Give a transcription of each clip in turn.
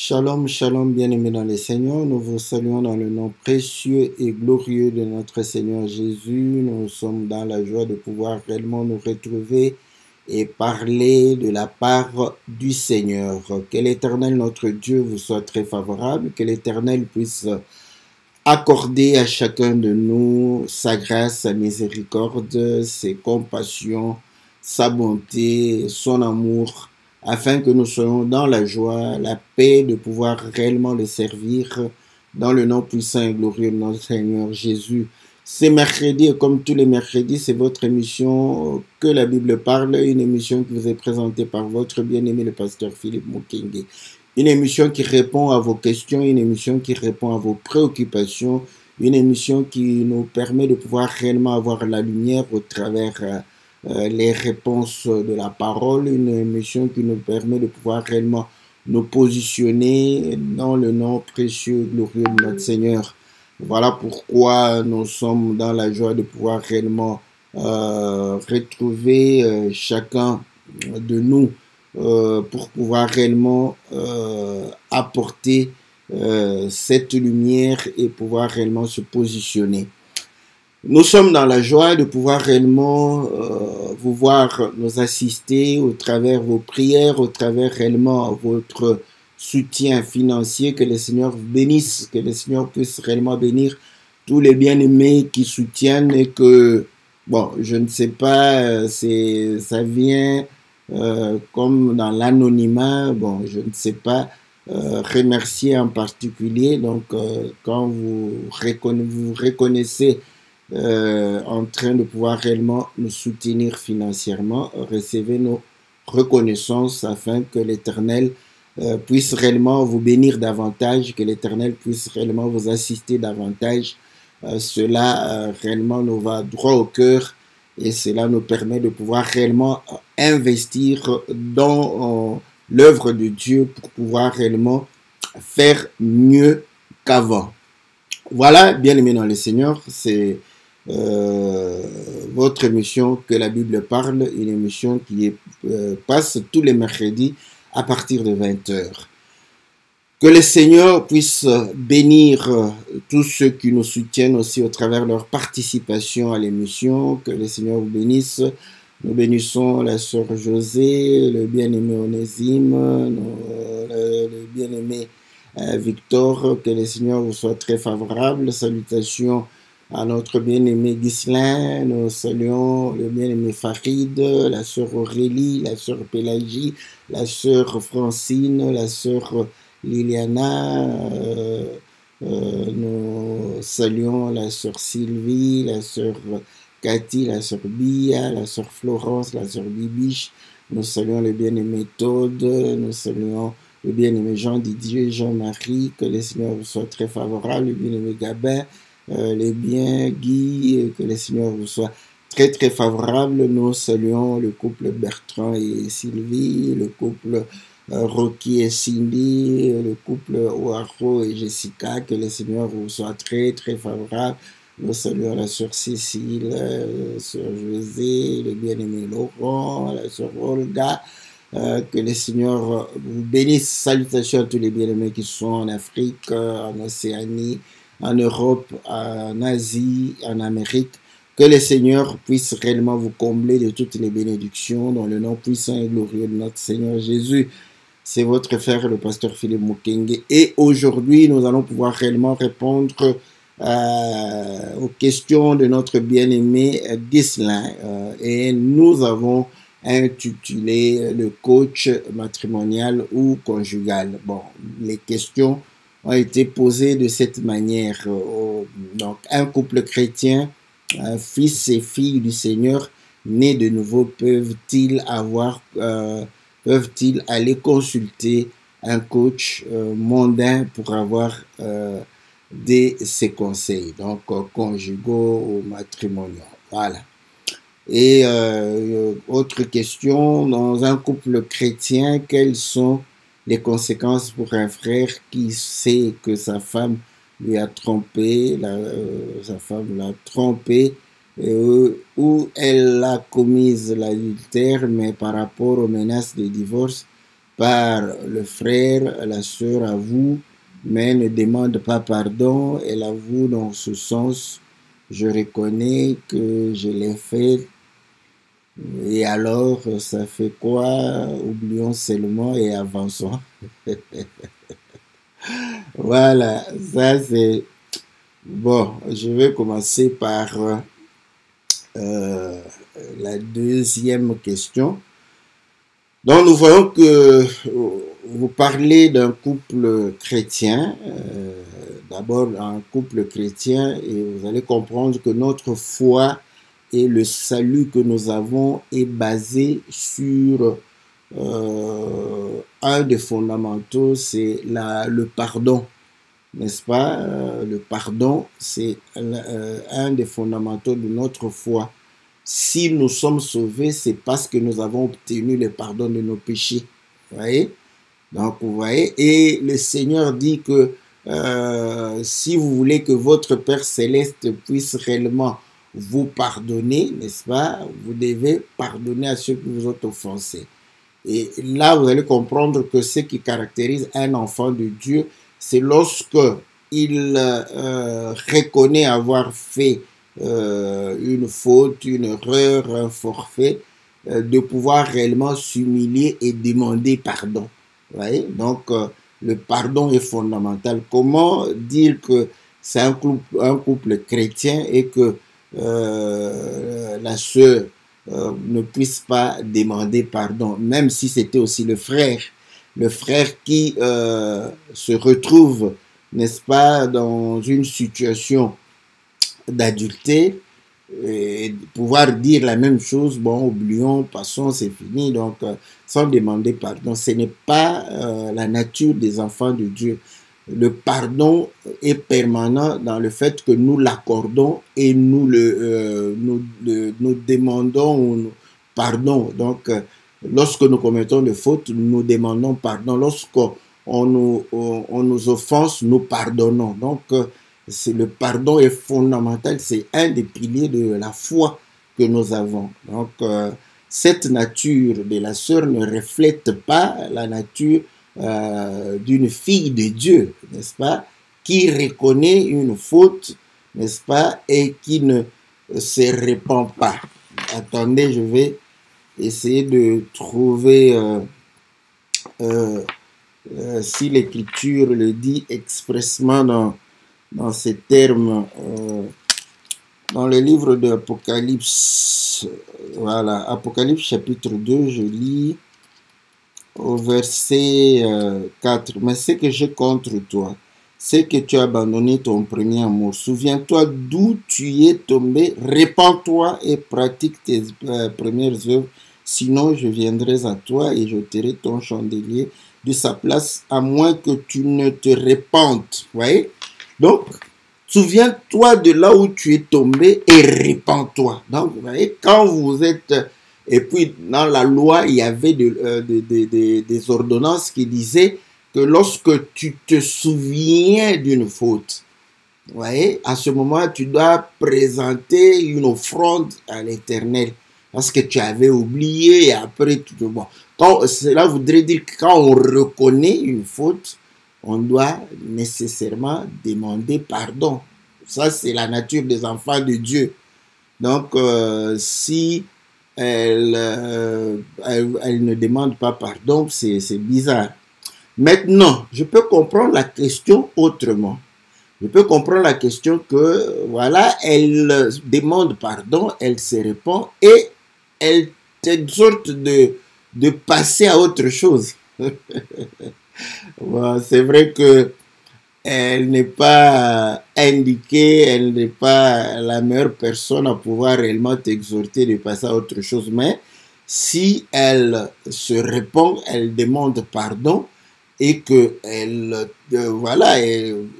Shalom, shalom, bien-aimés dans le Seigneur. Nous vous saluons dans le nom précieux et glorieux de notre Seigneur Jésus. Nous sommes dans la joie de pouvoir réellement nous retrouver et parler de la part du Seigneur. Que l'Éternel, notre Dieu, vous soit très favorable. Que l'Éternel puisse accorder à chacun de nous sa grâce, sa miséricorde, ses compassions, sa bonté, son amour, afin que nous soyons dans la joie, la paix de pouvoir réellement le servir dans le nom puissant et glorieux de notre Seigneur Jésus. C'est mercredi et comme tous les mercredis, c'est votre émission Que la Bible parle, une émission qui vous est présentée par votre bien-aimé le pasteur Philippe Mukenge. Une émission qui répond à vos questions, une émission qui répond à vos préoccupations, une émission qui nous permet de pouvoir réellement avoir la lumière au travers les réponses de la parole, une émission qui nous permet de pouvoir réellement nous positionner dans le nom précieux et glorieux de notre Seigneur. Voilà pourquoi nous sommes dans la joie de pouvoir réellement retrouver chacun de nous pour pouvoir réellement apporter cette lumière et pouvoir réellement se positionner. Nous sommes dans la joie de pouvoir réellement vous voir nous assister au travers vos prières, au travers réellement votre soutien financier. Que le Seigneur vous bénisse, que le Seigneur puisse réellement bénir tous les bien-aimés qui soutiennent et que, bon, je ne sais pas, ça vient comme dans l'anonymat, bon, je ne sais pas remercier en particulier. Donc, quand vous reconnaissez en train de pouvoir réellement nous soutenir financièrement, recevez nos reconnaissances afin que l'Éternel puisse réellement vous bénir davantage, que l'Éternel puisse réellement vous assister davantage. Cela réellement nous va droit au cœur et cela nous permet de pouvoir réellement investir dans l'œuvre de Dieu pour pouvoir réellement faire mieux qu'avant. Voilà, bien-aimés dans le Seigneur, c'est votre émission Que la Bible parle, une émission qui passe tous les mercredis à partir de 20h. Que le Seigneur puisse bénir tous ceux qui nous soutiennent aussi au travers de leur participation à l'émission. Que le Seigneur vous bénisse. Nous bénissons la sœur José, le bien-aimé Onésime, le bien-aimé Victor. Que le Seigneur vous soit très favorable. Salutations à notre bien-aimé Ghislain. Nous saluons le bien-aimé Farid, la sœur Aurélie, la sœur Pélagie, la sœur Francine, la sœur Liliana, nous saluons la sœur Sylvie, la sœur Cathy, la sœur Bia, la sœur Florence, la sœur Bibiche, nous saluons le bien-aimé Todd, nous saluons le bien-aimé Jean-Didier, Jean-Marie, que le Seigneur vous soit très favorable, le bien-aimé Gabin, les biens Guy, que le Seigneur vous soit très très favorable. Nous saluons le couple Bertrand et Sylvie, le couple Rocky et Cindy, le couple Oaro et Jessica, que le Seigneur vous soit très très favorable. Nous saluons la sœur Cécile, la sœur José, le bien-aimé Laurent, la sœur Olga, que le Seigneur vous bénisse. Salutations à tous les bien-aimés qui sont en Afrique, en Océanie, en Europe, en Asie, en Amérique. Que le Seigneur puisse réellement vous combler de toutes les bénédictions dans le nom puissant et glorieux de notre Seigneur Jésus. C'est votre frère, le pasteur Philippe Mukenge. Et aujourd'hui, nous allons pouvoir réellement répondre aux questions de notre bien-aimé Ghislain. Et nous avons intitulé le coach matrimonial ou conjugal. Bon, les questions ont été posées de cette manière. Donc, un couple chrétien, fils et filles du Seigneur, nés de nouveau, peuvent-ils aller consulter un coach mondain pour avoir ses conseils, donc conjugaux ou matrimoniaux. Voilà. Et autre question, dans un couple chrétien, quelles sont les conséquences pour un frère qui sait que sa femme lui a trompé, sa femme l'a trompé, ou elle a commis l'adultère, mais par rapport aux menaces de divorce, par le frère, la sœur avoue, mais ne demande pas pardon. Elle avoue dans ce sens, je reconnais que je l'ai fait. Et alors, ça fait quoi? Oublions seulement et avançons. Voilà, ça c'est... Bon, je vais commencer par euh, la deuxième question. Donc, nous voyons que vous parlez d'un couple chrétien, d'abord un couple chrétien, et vous allez comprendre que notre foi et le salut que nous avons est basé sur un des fondamentaux, c'est le pardon, n'est-ce pas? Le pardon, c'est un des fondamentaux de notre foi. Si nous sommes sauvés, c'est parce que nous avons obtenu le pardon de nos péchés. Vous voyez? Donc, vous voyez, et le Seigneur dit que si vous voulez que votre Père Céleste puisse réellement vous pardonner, n'est-ce pas? Vous devez pardonner à ceux qui vous ont offensés. Et là, vous allez comprendre que ce qui caractérise un enfant de Dieu, c'est lorsque il reconnaît avoir fait une faute, une erreur, un forfait, de pouvoir réellement s'humilier et demander pardon. Vous voyez? Donc, le pardon est fondamental. Comment dire que c'est un couple chrétien et que la sœur ne puisse pas demander pardon, même si c'était aussi le frère qui se retrouve, n'est-ce pas, dans une situation d'adultère, et pouvoir dire la même chose, bon, oublions, passons, c'est fini, donc sans demander pardon. Ce n'est pas la nature des enfants de Dieu. Le pardon est permanent dans le fait que nous l'accordons et nous nous demandons pardon. Donc, lorsque nous commettons des fautes, nous demandons pardon. Lorsqu'on nous offense, nous pardonnons. Donc, le pardon est fondamental, c'est un des piliers de la foi que nous avons. Donc, cette nature de la sœur ne reflète pas la nature d'une fille de Dieu, n'est-ce pas, qui reconnaît une faute, n'est-ce pas, et qui ne se répand pas. Attendez, je vais essayer de trouver si l'Écriture le dit expressement dans ces termes, dans le livre de l'Apocalypse. Voilà, Apocalypse chapitre 2, je lis au verset 4. Mais ce que j'ai contre toi, c'est que tu as abandonné ton premier amour. Souviens-toi d'où tu es tombé, répands-toi et pratique tes premières œuvres. Sinon, je viendrai à toi et j'ôterai ton chandelier de sa place, à moins que tu ne te répandes. Vous voyez? Donc, souviens-toi de là où tu es tombé et répands-toi. Donc, vous voyez, quand vous êtes... Et puis, dans la loi, il y avait des ordonnances qui disaient que lorsque tu te souviens d'une faute, vous voyez, à ce moment, tu dois présenter une offrande à l'Éternel parce que tu avais oublié et après, bon. Cela voudrait dire que quand on reconnaît une faute, on doit nécessairement demander pardon. Ça, c'est la nature des enfants de Dieu. Donc, si elle ne demande pas pardon, c'est bizarre. Maintenant, je peux comprendre la question autrement. Je peux comprendre la question que, voilà, elle demande pardon, elle se répand et elle t'exhorte de passer à autre chose. Bon, c'est vrai que elle n'est pas indiquée, elle n'est pas la meilleure personne à pouvoir réellement t'exhorter de passer à autre chose. Mais si elle se répand, elle demande pardon et que elle, voilà,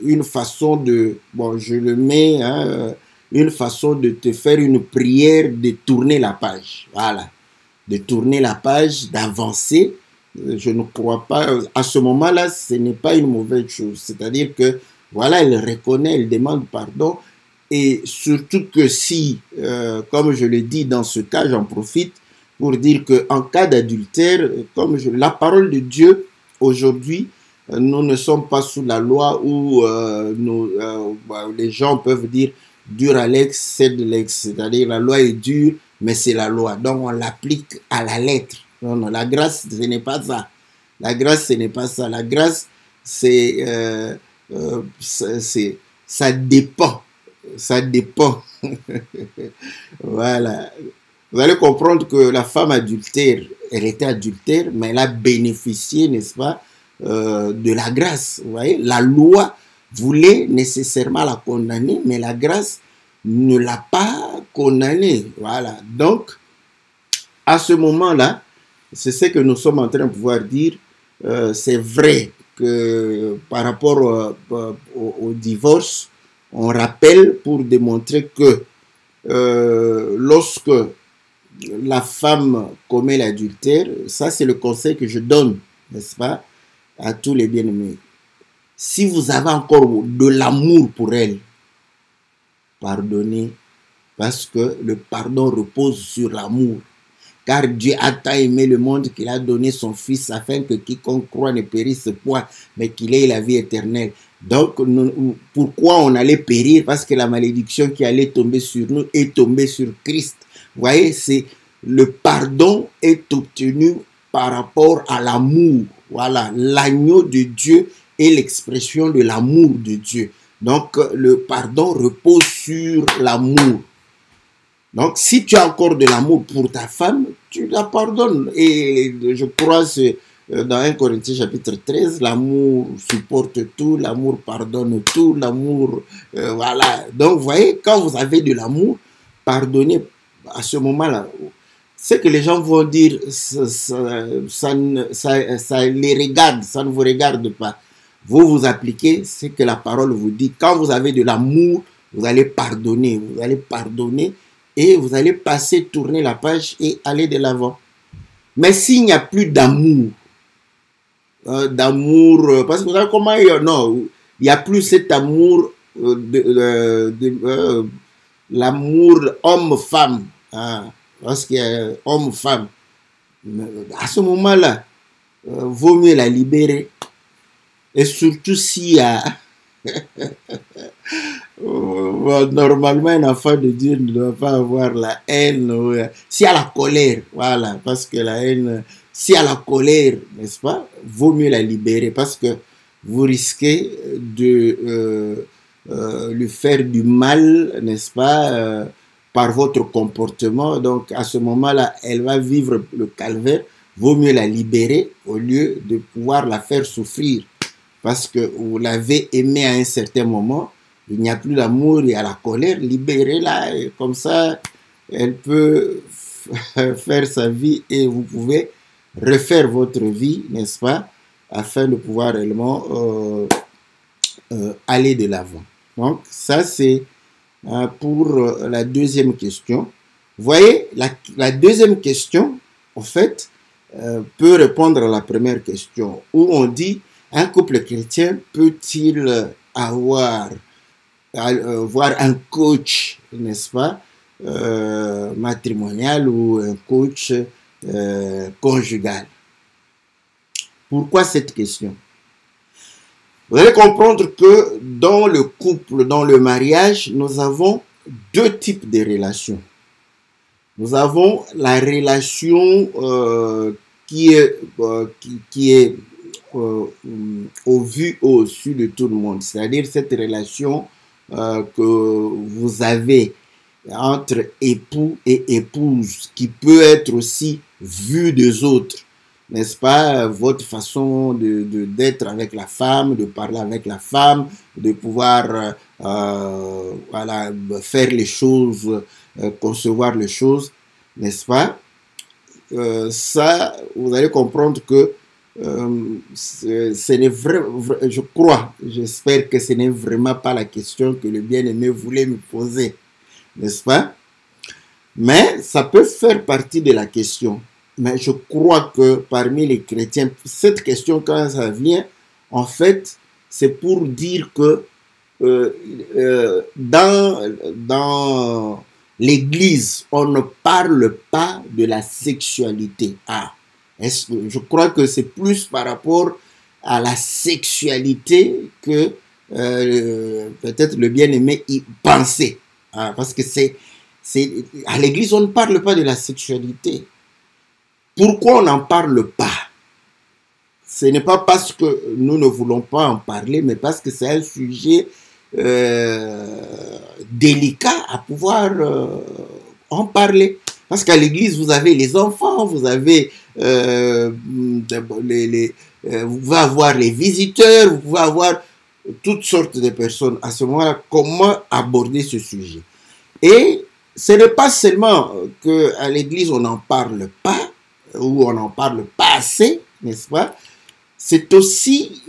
une façon de, bon, je le mets, hein, une façon de te faire une prière, de tourner la page. Voilà, de tourner la page, d'avancer. Je ne crois pas, à ce moment-là, ce n'est pas une mauvaise chose. C'est-à-dire que, voilà, elle reconnaît, elle demande pardon. Et surtout que si, comme je le dis dans ce cas, j'en profite, pour dire qu'en cas d'adultère, comme la parole de Dieu, aujourd'hui, nous ne sommes pas sous la loi où les gens peuvent dire dur à l'ex, c'est de l'ex. C'est-à-dire la loi est dure, mais c'est la loi. Donc on l'applique à la lettre. Non, non, la grâce, ce n'est pas ça. La grâce, ce n'est pas ça. La grâce, ça dépend. Ça dépend. Voilà. Vous allez comprendre que la femme adultère, elle était adultère, mais elle a bénéficié, n'est-ce pas, de la grâce. Vous voyez, la loi voulait nécessairement la condamner, mais la grâce ne l'a pas condamnée. Voilà. Donc, à ce moment-là, c'est ce que nous sommes en train de pouvoir dire. C'est vrai que par rapport au divorce, on rappelle pour démontrer que lorsque la femme commet l'adultère, ça c'est le conseil que je donne, n'est-ce pas, à tous les bien-aimés. Si vous avez encore de l'amour pour elle, pardonnez, parce que le pardon repose sur l'amour. Car Dieu a tant aimé le monde qu'il a donné son Fils afin que quiconque croit ne périsse point, mais qu'il ait la vie éternelle. Donc, pourquoi on allait périr? Parce que la malédiction qui allait tomber sur nous est tombée sur Christ. Vous voyez, c'est le pardon est obtenu par rapport à l'amour. Voilà, l'agneau de Dieu est l'expression de l'amour de Dieu. Donc, le pardon repose sur l'amour. Donc, si tu as encore de l'amour pour ta femme, tu la pardonnes. Et je crois que dans 1 Corinthiens chapitre 13, l'amour supporte tout, l'amour pardonne tout, l'amour... voilà. Donc, vous voyez, quand vous avez de l'amour, pardonnez à ce moment-là. Ce que les gens vont dire, ça les regarde, ça ne vous regarde pas. Vous vous appliquez ce que la parole vous dit. Quand vous avez de l'amour, vous allez pardonner. Vous allez pardonner. Et vous allez passer, tourner la page et aller de l'avant. Mais s'il n'y a plus d'amour, parce que vous savez comment non, il n'y a plus cet amour, l'amour homme-femme, hein, parce qu'il y a homme-femme. À ce moment-là, vaut mieux la libérer. Et surtout s'il y a... Normalement, un enfant de Dieu ne doit pas avoir la haine. S'il y a la colère, voilà, parce que la haine, s'il y a la colère, n'est-ce pas, vaut mieux la libérer parce que vous risquez de lui faire du mal, n'est-ce pas, par votre comportement. Donc, à ce moment-là, elle va vivre le calvaire. Vaut mieux la libérer au lieu de pouvoir la faire souffrir. Parce que vous l'avez aimée à un certain moment, il n'y a plus d'amour, il y a la colère, libérez-la, et comme ça, elle peut faire sa vie et vous pouvez refaire votre vie, n'est-ce pas, afin de pouvoir réellement aller de l'avant. Donc, ça c'est pour la deuxième question. Vous voyez, la deuxième question, en fait, peut répondre à la première question, où on dit, un couple chrétien peut-il avoir un coach, n'est-ce pas, matrimonial ou un coach conjugal? Pourquoi cette question? Vous allez comprendre que dans le couple, dans le mariage, nous avons deux types de relations. Nous avons la relation qui est au vu, au-dessus de tout le monde. C'est-à-dire cette relation que vous avez entre époux et épouse, qui peut être aussi vue des autres. N'est-ce pas? Votre façon d'être avec la femme, de parler avec la femme, de pouvoir voilà, faire les choses, concevoir les choses, n'est-ce pas? Ça, vous allez comprendre que ce n'est vrai, je crois, j'espère que ce n'est vraiment pas la question que le bien-aimé voulait me poser, n'est-ce pas? Mais ça peut faire partie de la question. Mais je crois que parmi les chrétiens, cette question, quand ça vient, en fait, c'est pour dire que dans l'Église, on ne parle pas de la sexualité. Ah, je crois que c'est plus par rapport à la sexualité que peut-être le bien-aimé y pensait. Ah, parce que à l'Église, on ne parle pas de la sexualité. Pourquoi on n'en parle pas? Ce n'est pas parce que nous ne voulons pas en parler, mais parce que c'est un sujet délicat à pouvoir en parler. Parce qu'à l'église, vous avez les enfants, vous avez vous pouvez avoir les visiteurs, vous pouvez avoir toutes sortes de personnes. À ce moment-là, comment aborder ce sujet? Et ce n'est pas seulement qu'à l'église, on n'en parle pas, ou on n'en parle pas assez, n'est-ce pas? C'est aussi,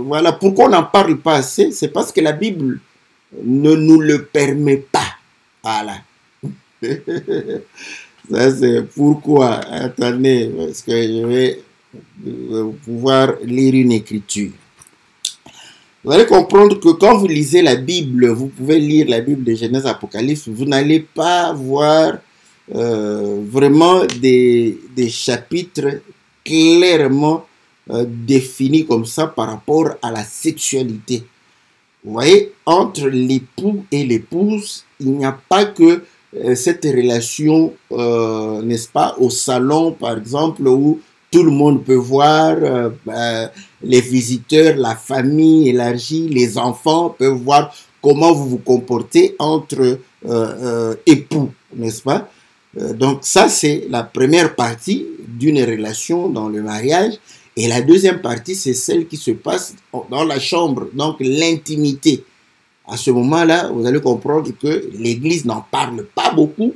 voilà, pourquoi on n'en parle pas assez? C'est parce que la Bible ne nous le permet pas. Voilà. Ça, c'est pourquoi. Attendez, parce que je vais pouvoir lire une écriture. Vous allez comprendre que quand vous lisez la Bible, vous pouvez lire la Bible de Genèse, Apocalypse, vous n'allez pas voir vraiment des chapitres clairement définis comme ça par rapport à la sexualité. Vous voyez, entre l'époux et l'épouse, il n'y a pas que cette relation, n'est-ce pas, au salon, par exemple, où tout le monde peut voir, les visiteurs, la famille élargie, les enfants peuvent voir comment vous vous comportez entre époux, n'est-ce pas? Donc ça, c'est la première partie d'une relation dans le mariage. Et la deuxième partie, c'est celle qui se passe dans la chambre, donc l'intimité. À ce moment-là, vous allez comprendre que l'Église n'en parle pas beaucoup.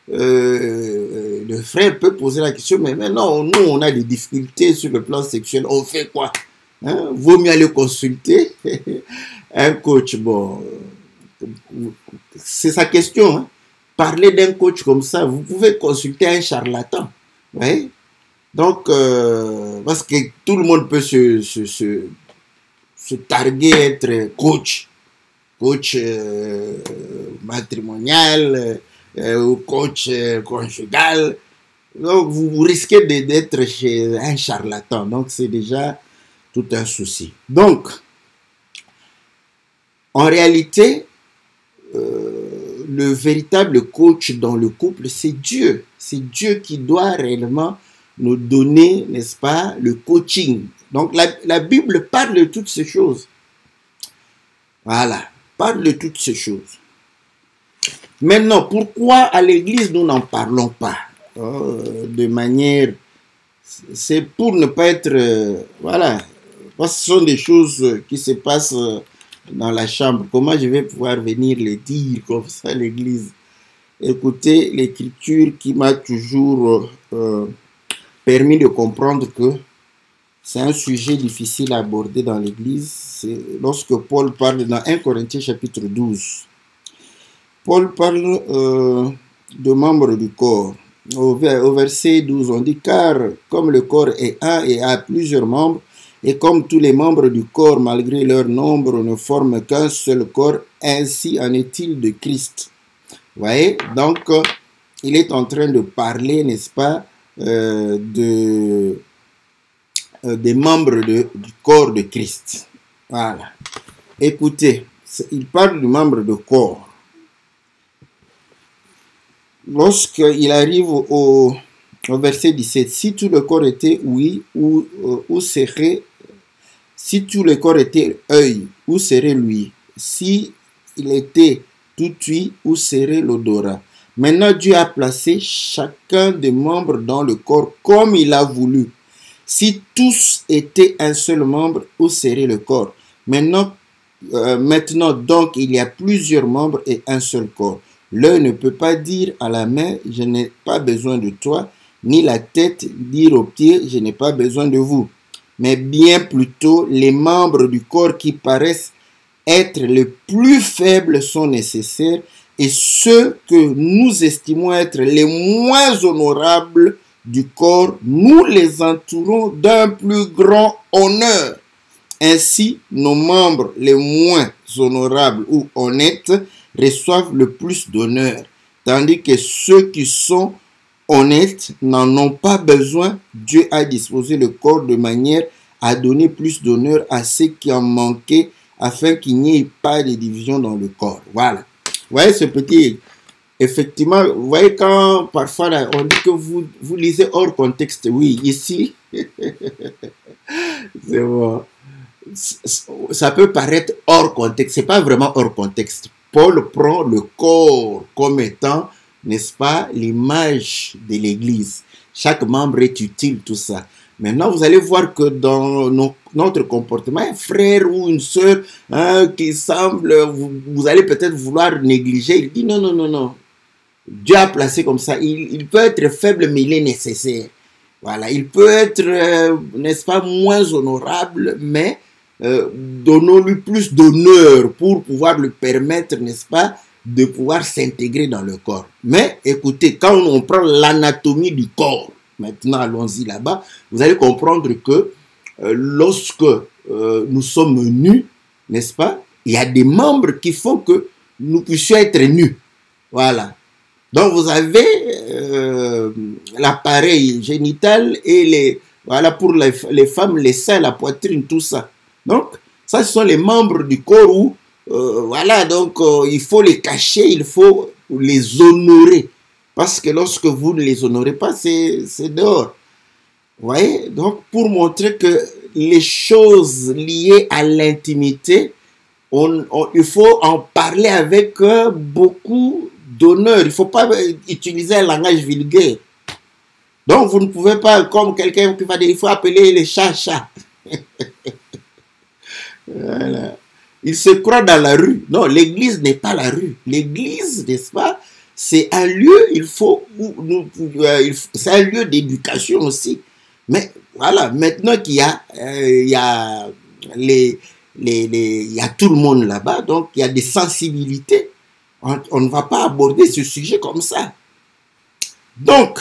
Le frère peut poser la question, mais maintenant, nous, on a des difficultés sur le plan sexuel. On fait quoi? Hein? Vaut mieux aller consulter un coach. Bon, c'est sa question. Hein? Parler d'un coach comme ça, vous pouvez consulter un charlatan. Ouais? Donc, parce que tout le monde peut se targuer être coach matrimonial ou coach conjugal. Donc, vous risquez d'être chez un charlatan. Donc, c'est déjà tout un souci. Donc, en réalité, le véritable coach dans le couple, c'est Dieu. C'est Dieu qui doit réellement nous donner, n'est-ce pas, le coaching. Donc, la Bible parle de toutes ces choses. Voilà, parle de toutes ces choses. Maintenant, pourquoi à l'église nous n'en parlons pas de manière... C'est pour ne pas être... voilà, parce que ce sont des choses qui se passent dans la chambre. Comment je vais pouvoir venir les dire comme ça à l'église? Écoutez, l'écriture qui m'a toujours... permis de comprendre que c'est un sujet difficile à aborder dans l'Église. C'est lorsque Paul parle dans 1 Corinthiens chapitre 12. Paul parle de membres du corps. Au verset 12, on dit « Car comme le corps est un et a plusieurs membres, et comme tous les membres du corps, malgré leur nombre, ne forment qu'un seul corps, ainsi en est-il de Christ. » Vous voyez? Donc, il est en train de parler, n'est-ce pas, des membres du corps de Christ. Voilà. Écoutez, il parle du membre de corps. Lorsqu'il arrive au verset 17, si tout le corps était ouïe, où serait, si tout le corps était œil, où serait l'ouïe? Si il était tout ouïe, où serait l'odorat? Maintenant, Dieu a placé chacun des membres dans le corps comme il a voulu. Si tous étaient un seul membre, où serait le corps? Maintenant, donc, il y a plusieurs membres et un seul corps. L'œil ne peut pas dire à la main, je n'ai pas besoin de toi, ni la tête dire aux pieds, je n'ai pas besoin de vous. Mais bien plutôt, les membres du corps qui paraissent être les plus faibles sont nécessaires, et ceux que nous estimons être les moins honorables du corps, nous les entourons d'un plus grand honneur. Ainsi, nos membres les moins honorables ou honnêtes reçoivent le plus d'honneur, tandis que ceux qui sont honnêtes n'en ont pas besoin. Dieu a disposé le corps de manière à donner plus d'honneur à ceux qui en manquaient, afin qu'il n'y ait pas de division dans le corps. Voilà. Vous voyez ce petit... Effectivement, vous voyez quand parfois là, on dit que vous lisez hors contexte. Oui, ici, c'est bon. Ça peut paraître hors contexte. C'est pas vraiment hors contexte. Paul prend le corps comme étant, n'est-ce pas, l'image de l'Église. Chaque membre est utile, tout ça. Maintenant, vous allez voir que dans notre comportement, un frère ou une sœur qui semble, vous allez peut-être vouloir négliger. Il dit non, non, non, non. Dieu a placé comme ça. Il peut être faible, mais il est nécessaire. Voilà. Il peut être, n'est-ce pas, moins honorable, mais donnons-lui plus d'honneur pour pouvoir lui permettre, n'est-ce pas, de pouvoir s'intégrer dans le corps. Mais écoutez, quand on prend l'anatomie du corps, maintenant allons-y là-bas, vous allez comprendre que lorsque nous sommes nus, n'est-ce pas, il y a des membres qui font que nous puissions être nus. Voilà. Donc vous avez l'appareil génital et voilà, pour les femmes, les seins, la poitrine, tout ça. Donc ça, ce sont les membres du corps où voilà, donc il faut les cacher, il faut les honorer. Parce que lorsque vous ne les honorez pas, c'est dehors. Vous voyez? Donc, pour montrer que les choses liées à l'intimité, il faut en parler avec beaucoup d'honneur. Il ne faut pas utiliser un langage vulgaire. Donc, vous ne pouvez pas, comme quelqu'un qui va dire, il faut appeler les chats. Voilà. Il se croit dans la rue. Non, l'église n'est pas la rue. L'église, n'est-ce pas? C'est un lieu, c'est un lieu d'éducation aussi. Mais voilà, maintenant qu'il y a, il y a tout le monde là-bas, donc il y a des sensibilités. On ne va pas aborder ce sujet comme ça. Donc,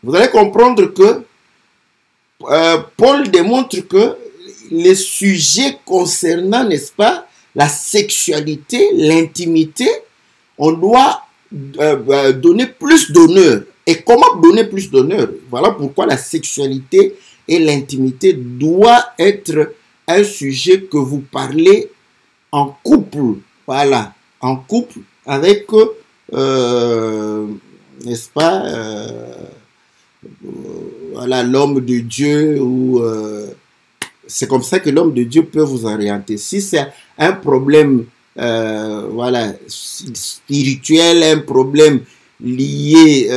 vous allez comprendre que Paul démontre que les sujets concernant, n'est-ce pas, la sexualité, l'intimité, on doit donner plus d'honneur. Et comment donner plus d'honneur? Voilà pourquoi la sexualité et l'intimité doivent être un sujet que vous parlez en couple. Voilà, en couple avec, n'est-ce pas, voilà, l'homme de Dieu ou... c'est comme ça que l'homme de Dieu peut vous orienter. Si c'est un problème voilà, spirituel, un problème lié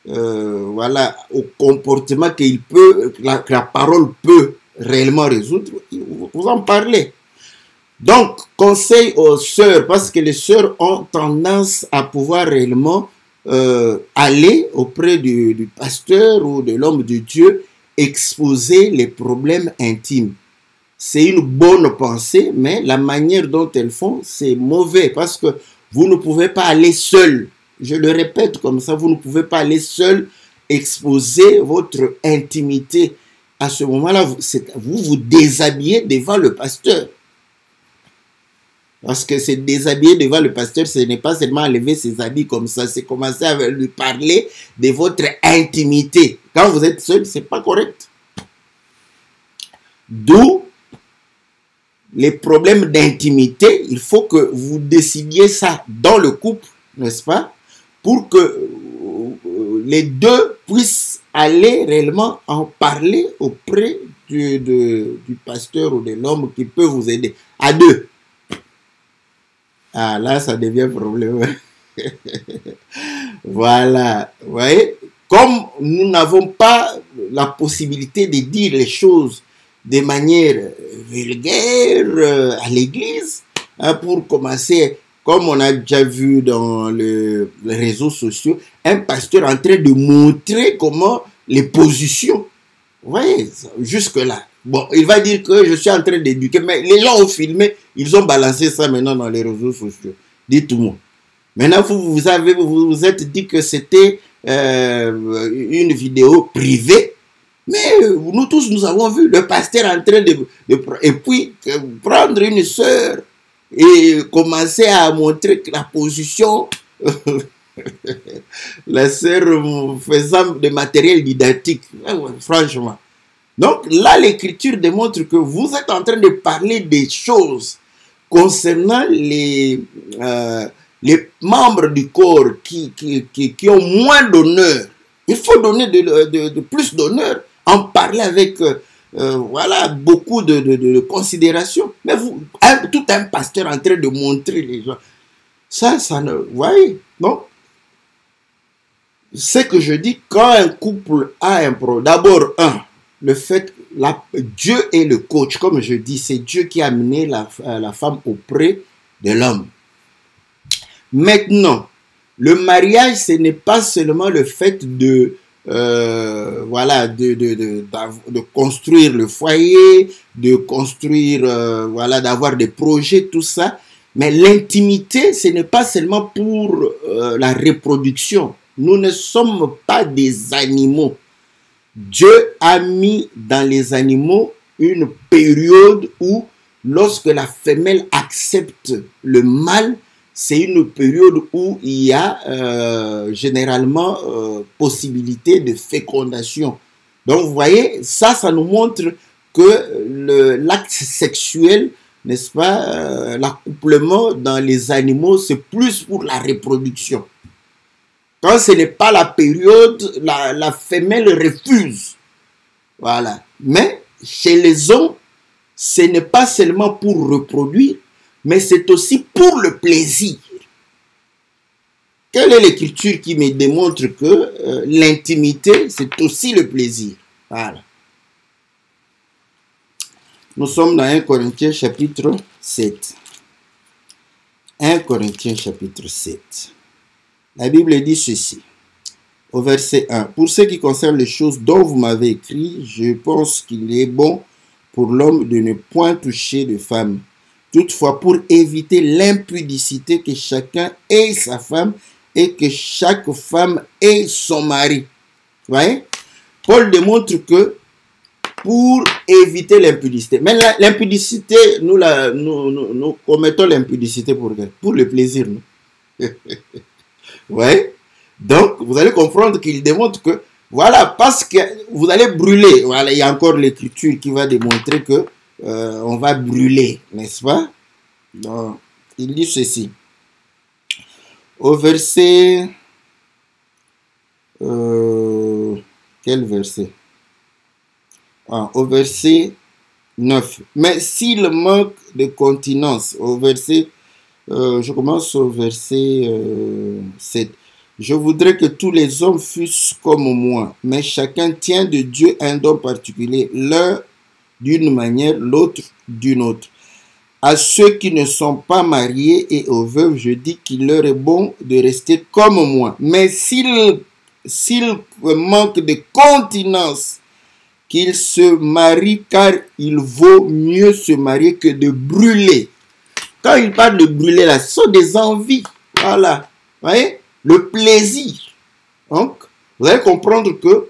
voilà, au comportement que la parole peut réellement résoudre, vous en parlez. Donc, conseil aux sœurs, parce que les sœurs ont tendance à pouvoir réellement aller auprès du pasteur ou de l'homme de Dieu, exposer les problèmes intimes. C'est une bonne pensée, mais la manière dont elles font, c'est mauvais parce que vous ne pouvez pas aller seul. Je le répète comme ça, vous ne pouvez pas aller seul exposer votre intimité. À ce moment-là, vous déshabillez devant le pasteur. Parce que c'est déshabiller devant le pasteur, ce n'est pas seulement enlever ses habits comme ça, c'est commencer à lui parler de votre intimité. Quand vous êtes seul, ce n'est pas correct. D'où les problèmes d'intimité. Il faut que vous décidiez ça dans le couple, n'est-ce pas? Pour que les deux puissent aller réellement en parler auprès du pasteur ou de l'homme qui peut vous aider. À deux. Ah, là, ça devient problème. Voilà. Vous voyez? Comme nous n'avons pas la possibilité de dire les choses de manière vulgaire à l'église, hein, pour commencer, comme on a déjà vu dans les réseaux sociaux, un pasteur en train de montrer comment les positions. Vous voyez, jusque-là. Bon, il va dire que je suis en train d'éduquer, mais les gens ont filmé, ils ont balancé ça maintenant dans les réseaux sociaux. Dites-moi. Maintenant, vous vous êtes dit que c'était une vidéo privée, mais nous tous, nous avons vu le pasteur en train et puis prendre une sœur et commencer à montrer la position la sœur faisant des matériels didactiques. Franchement. Donc là, l'écriture démontre que vous êtes en train de parler des choses concernant les membres du corps qui ont moins d'honneur. Il faut donner de plus d'honneur, en parler avec voilà, beaucoup de considération. Mais vous, tout un pasteur en train de montrer les gens, ça ne... Vous voyez, non? Ce que je dis, quand un couple a un problème, d'abord, le fait que Dieu est le coach, comme je dis, c'est Dieu qui a amené la femme auprès de l'homme. Maintenant, le mariage, ce n'est pas seulement le fait de voilà, de construire le foyer, de construire, voilà, d'avoir des projets, tout ça. Mais l'intimité, ce n'est pas seulement pour la reproduction. Nous ne sommes pas des animaux. Dieu a mis dans les animaux une période où, lorsque la femelle accepte le mâle, c'est une période où il y a généralement possibilité de fécondation. Donc, vous voyez, ça nous montre que l'acte sexuel, n'est-ce pas, l'accouplement dans les animaux, c'est plus pour la reproduction. Quand ce n'est pas la période, la femelle refuse. Voilà. Mais chez les hommes, ce n'est pas seulement pour reproduire, mais c'est aussi pour le plaisir. Quelle est l'écriture qui me démontre que l'intimité, c'est aussi le plaisir? Voilà. Nous sommes dans 1 Corinthiens chapitre 7. 1 Corinthiens chapitre 7. La Bible dit ceci, au verset 1. Pour ce qui concerne les choses dont vous m'avez écrit, je pense qu'il est bon pour l'homme de ne point toucher de femme. Toutefois, pour éviter l'impudicité, que chacun ait sa femme et que chaque femme ait son mari. Vous voyez? Paul démontre que pour éviter l'impudicité. Mais l'impudicité, nous commettons l'impudicité pour le plaisir. Ouais. Donc, vous allez comprendre qu'il démontre que, voilà, parce que vous allez brûler. Voilà, il y a encore l'écriture qui va démontrer que on va brûler, n'est-ce pas? Donc, il dit ceci. Au verset... quel verset? Au verset 9. Mais s'il manque de continence, au verset... je commence au verset 7. Je voudrais que tous les hommes fussent comme moi, mais chacun tient de Dieu un don particulier, l'un d'une manière, l'autre d'une autre. À ceux qui ne sont pas mariés et aux veuves, je dis qu'il leur est bon de rester comme moi. Mais s'ils manquent de continence, qu'ils se marient, car il vaut mieux se marier que de brûler. Quand il parle de brûler, là, ce sont des envies. Voilà. Vous voyez? Le plaisir. Donc, vous allez comprendre que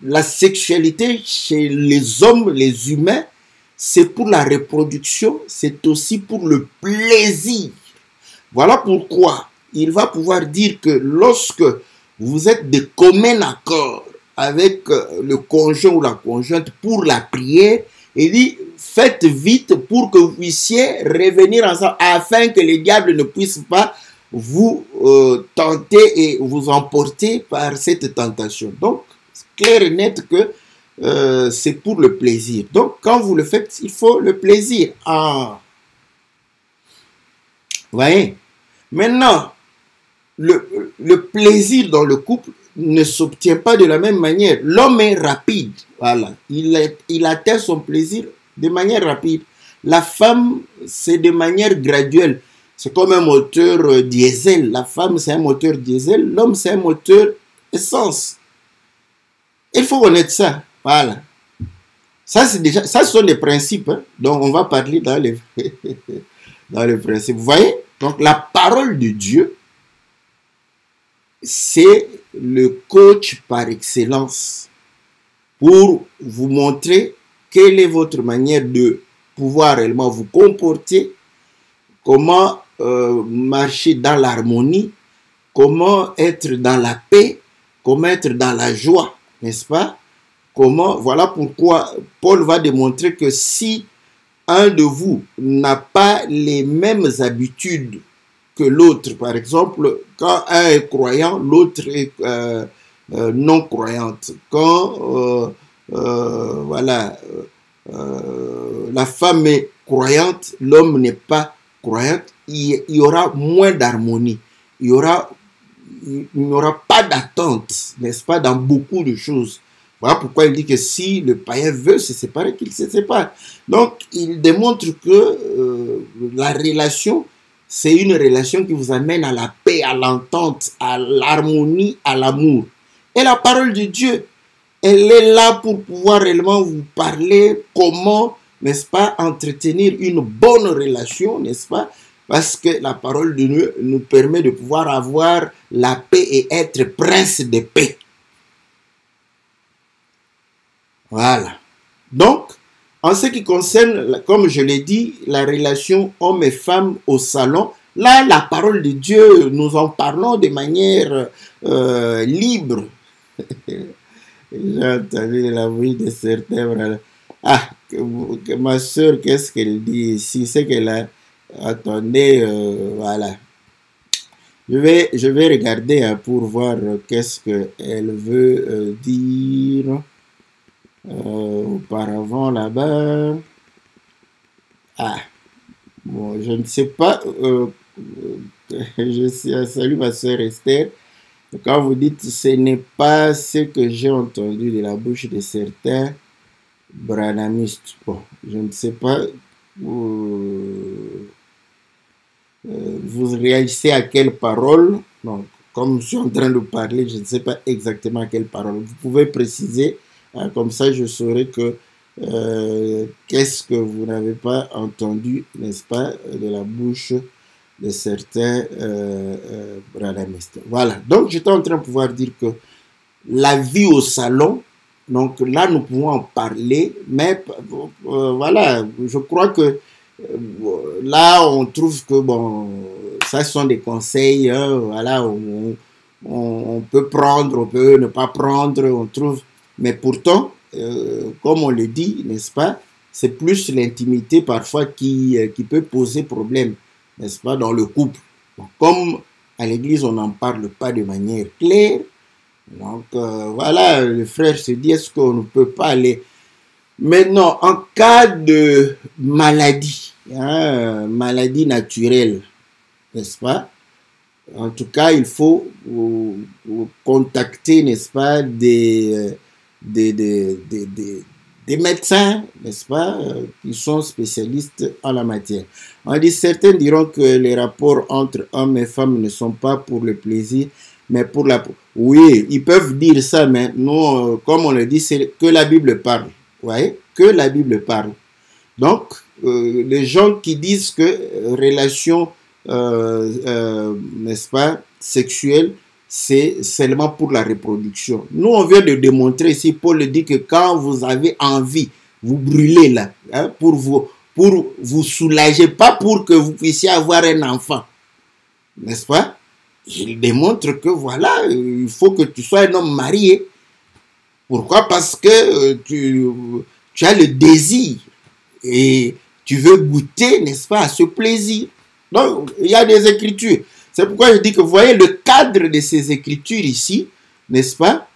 la sexualité chez les hommes, les humains, c'est pour la reproduction, c'est aussi pour le plaisir. Voilà pourquoi il va pouvoir dire que lorsque vous êtes de commun accord avec le conjoint ou la conjointe pour la prière, il dit, faites vite pour que vous puissiez revenir ensemble afin que les diables ne puissent pas vous tenter et vous emporter par cette tentation. Donc, clair et net que c'est pour le plaisir. Donc, quand vous le faites, il faut le plaisir. Vous voyez? Maintenant, le plaisir dans le couple ne s'obtient pas de la même manière. L'homme est rapide. Voilà. Il atteint son plaisir de manière rapide. La femme, c'est de manière graduelle. C'est comme un moteur diesel. La femme, c'est un moteur diesel. L'homme, c'est un moteur essence. Il faut connaître ça. Voilà. Ça, c'est déjà, ça, ce sont des principes. Hein. Donc, on va parler dans les, dans les principes. Vous voyez? Donc, la parole de Dieu, c'est le coach par excellence pour vous montrer quelle est votre manière de pouvoir réellement vous comporter, comment marcher dans l'harmonie, comment être dans la paix, comment être dans la joie, n'est-ce pas? Comment, voilà pourquoi Paul va démontrer que si un de vous n'a pas les mêmes habitudes que l'autre, par exemple, quand un est croyant, l'autre est non-croyante. Quand voilà, la femme est croyante, l'homme n'est pas croyant, il y aura moins d'harmonie, il n'y aura pas d'attente, n'est-ce pas, dans beaucoup de choses. Voilà pourquoi il dit que si le païen veut se séparer, qu'il se sépare. Donc, il démontre que la relation, c'est une relation qui vous amène à la paix, à l'entente, à l'harmonie, à l'amour. Et la parole de Dieu, elle est là pour pouvoir réellement vous parler comment, n'est-ce pas, entretenir une bonne relation, n'est-ce pas? Parce que la parole de Dieu nous permet de pouvoir avoir la paix et être prince de paix. Voilà. Donc, en ce qui concerne, comme je l'ai dit, la relation homme et femme au salon, là, la parole de Dieu, nous en parlons de manière libre. J'ai entendu la bruit de certains. Ah, que ma soeur, qu'est-ce qu'elle dit ici? C'est qu'elle a... Attendez, voilà. Je vais regarder hein, pour voir qu'est-ce qu'elle veut dire. Auparavant là-bas. Ah, bon, je ne sais pas. Salut ma soeur Esther. Quand vous dites ce n'est pas ce que j'ai entendu de la bouche de certains branamistes. Bon, je ne sais pas. Vous réagissez à quelle parole? Donc, comme je suis en train de parler, je ne sais pas exactement à quelle parole. Vous pouvez préciser. Comme ça, je saurai que qu'est-ce que vous n'avez pas entendu, n'est-ce pas, de la bouche de certains branamistes. Voilà. Donc, j'étais en train de pouvoir dire que la vie au salon, donc là, nous pouvons en parler, mais voilà, je crois que là, on trouve que, bon, ça ce sont des conseils, voilà, on peut prendre, on peut ne pas prendre, on trouve... Mais pourtant, comme on le dit, n'est-ce pas, c'est plus l'intimité parfois qui peut poser problème, n'est-ce pas, dans le couple. Donc, comme à l'église, on n'en parle pas de manière claire, donc voilà, le frère se dit, est-ce qu'on ne peut pas aller... Maintenant, en cas de maladie, hein, maladie naturelle, n'est-ce pas, en tout cas, il faut contacter, n'est-ce pas, des médecins, n'est-ce pas, qui sont spécialistes en la matière. On dit, certains diront que les rapports entre hommes et femmes ne sont pas pour le plaisir, mais pour la... Oui, ils peuvent dire ça, mais nous, comme on le dit, c'est que la Bible parle. Vous voyez, que la Bible parle. Donc, les gens qui disent que relation, n'est-ce pas, sexuelle, c'est seulement pour la reproduction. Nous, on vient de démontrer ici, Paul dit que quand vous avez envie, vous brûlez là, hein, pour vous soulager, pas pour que vous puissiez avoir un enfant. N'est-ce pas? Il démontre que voilà, il faut que tu sois un homme marié. Pourquoi? Parce que tu as le désir et tu veux goûter, n'est-ce pas, à ce plaisir. Donc, il y a des écritures. C'est pourquoi je dis que vous voyez le cadre de ces écritures ici, n'est-ce pas,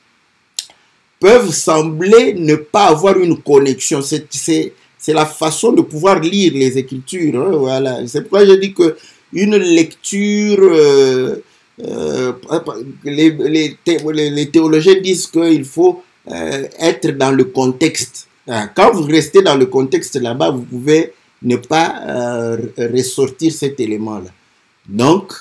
peuvent sembler ne pas avoir une connexion. C'est la façon de pouvoir lire les écritures. Hein, voilà. C'est pourquoi je dis que une lecture, les théologiens disent qu'il faut être dans le contexte. Quand vous restez dans le contexte là-bas, vous pouvez ne pas ressortir cet élément-là. Donc,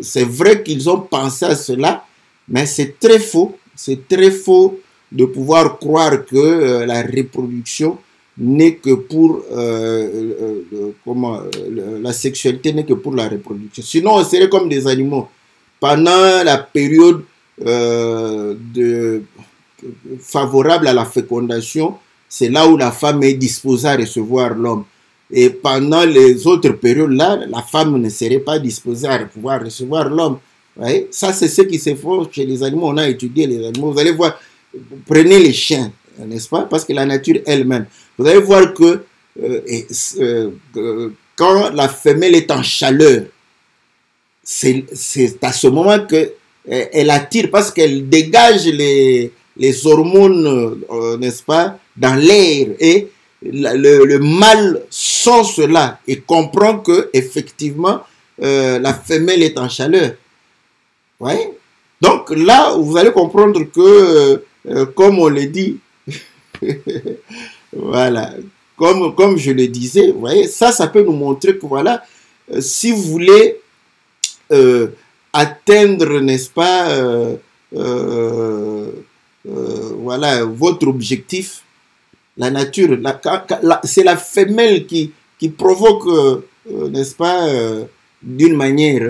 c'est vrai qu'ils ont pensé à cela, mais c'est très faux. C'est très faux de pouvoir croire que la reproduction n'est que pour... la sexualité n'est que pour la reproduction. Sinon, on serait comme des animaux. Pendant la période favorable à la fécondation, c'est là où la femme est disposée à recevoir l'homme. Et pendant les autres périodes-là, la femme ne serait pas disposée à pouvoir recevoir l'homme. Ça, c'est ce qui se fait chez les animaux. On a étudié les animaux. Vous allez voir, prenez les chiens, n'est-ce pas? Parce que la nature elle-même. Vous allez voir que quand la femelle est en chaleur, c'est à ce moment que elle attire parce qu'elle dégage les hormones, n'est-ce pas, dans l'air, et le mâle sent cela et comprend que effectivement la femelle est en chaleur. Ouais. Donc là, vous allez comprendre que, comme on le dit, voilà, comme je le disais, vous voyez, ça peut nous montrer que voilà, si vous voulez atteindre, n'est-ce pas, voilà, votre objectif, la nature, c'est la femelle qui provoque, n'est-ce pas, d'une manière,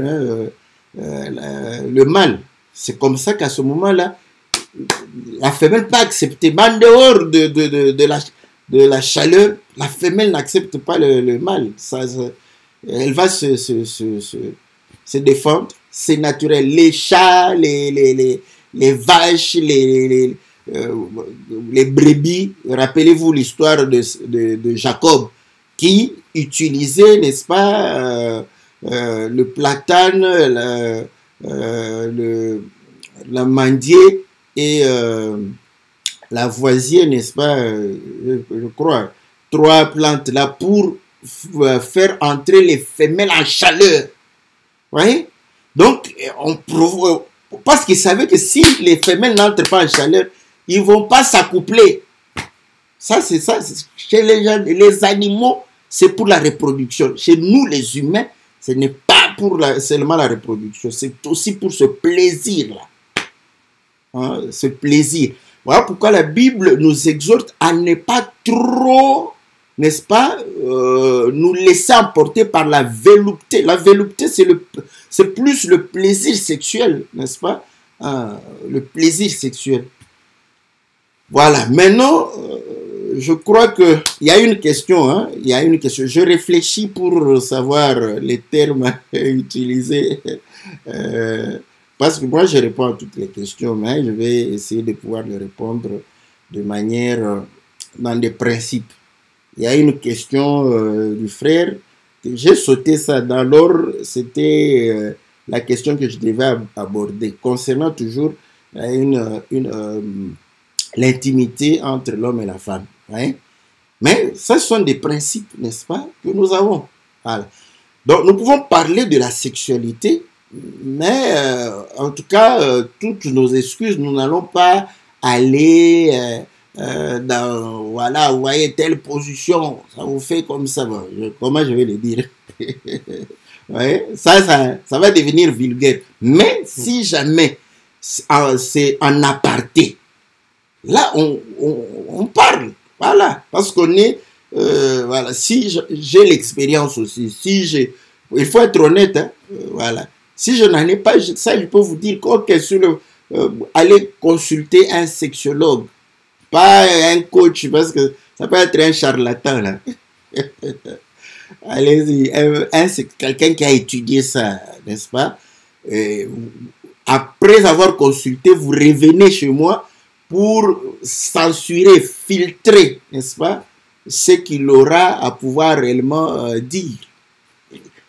le mâle. C'est comme ça qu'à ce moment-là, la femelle peut accepter. Mais en dehors de la chaleur, la femelle n'accepte pas le mâle. Elle va se défendre. C'est naturel. Les chats, les vaches, les brebis. Rappelez-vous l'histoire de Jacob qui utilisait, n'est-ce pas, le platane, la mandier et l'avoisier, n'est-ce pas, je crois, 3 plantes là pour faire entrer les femelles en chaleur. Vous voyez? Donc, parce qu'ils savaient que si les femelles n'entrent pas en chaleur, ils ne vont pas s'accoupler. Ça, c'est ça. Chez les animaux, c'est pour la reproduction. Chez nous, les humains, ce n'est pas pour seulement la reproduction, c'est aussi pour ce plaisir-là. Hein, ce plaisir. Voilà pourquoi la Bible nous exhorte à ne pas trop, n'est-ce pas, nous laisser emporter par la volupté. La volupté, c'est plus le plaisir sexuel, n'est-ce pas, le plaisir sexuel. Voilà, maintenant, je crois qu'il y a une question, hein, il y a une question. Je réfléchis pour savoir les termes à utiliser. Parce que moi, je réponds à toutes les questions, mais je vais essayer de pouvoir les répondre de manière, dans des principes. Il y a une question du frère, j'ai sauté ça dans l'ordre, c'était la question que je devais aborder, concernant toujours l'intimité entre l'homme et la femme. Hein? Mais ce sont des principes, n'est-ce pas, que nous avons. Voilà. Donc, nous pouvons parler de la sexualité, mais en tout cas, toutes nos excuses, nous n'allons pas aller dans, voilà, vous voyez, telle position, ça vous fait comme ça. Bon, comment je vais le dire? Ouais, ça va devenir vulgaire. Mais si jamais c'est en aparté, là, on parle. Voilà, parce qu'on est, voilà, si j'ai l'expérience aussi, il faut être honnête, hein, voilà. Si je n'en ai pas, ça, je peux vous dire allez consulter un sexologue, pas un coach, parce que ça peut être un charlatan, là. Allez-y, quelqu'un qui a étudié ça, n'est-ce pas? Après avoir consulté, vous revenez chez moi pour censurer, filtrer, n'est-ce pas, ce qu'il aura à pouvoir réellement dire.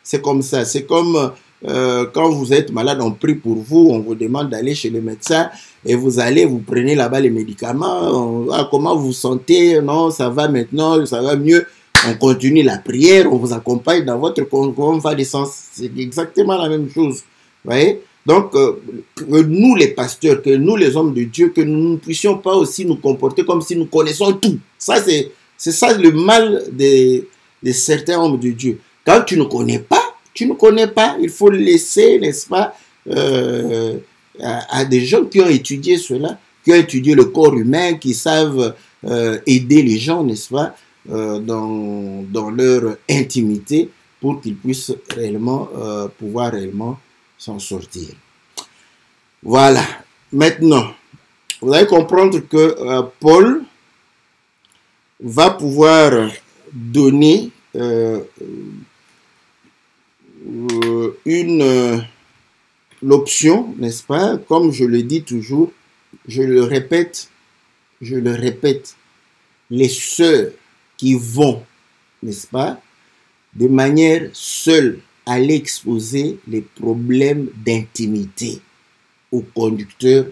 C'est comme ça. C'est comme quand vous êtes malade, on prie pour vous, on vous demande d'aller chez le médecin et vous allez, vous prenez là-bas les médicaments. Comment vous sentez? Non, ça va maintenant, ça va mieux. On continue la prière, on vous accompagne dans votre convalescence. C'est exactement la même chose. Vous voyez? Donc, que nous les pasteurs, que nous les hommes de Dieu, que nous ne puissions pas aussi nous comporter comme si nous connaissons tout. Ça, c'est ça le mal de certains hommes de Dieu. Quand tu ne connais pas, tu ne connais pas. Il faut laisser, n'est-ce pas, à des gens qui ont étudié cela, qui ont étudié le corps humain, qui savent aider les gens, n'est-ce pas, dans leur intimité, pour qu'ils puissent réellement pouvoir réellement s'en sortir. Voilà. Maintenant, vous allez comprendre que Paul va pouvoir donner l'option, n'est-ce pas? Comme je le dis toujours, je le répète, les sœurs qui vont, n'est-ce pas, de manière seule, aller exposer les problèmes d'intimité au conducteur.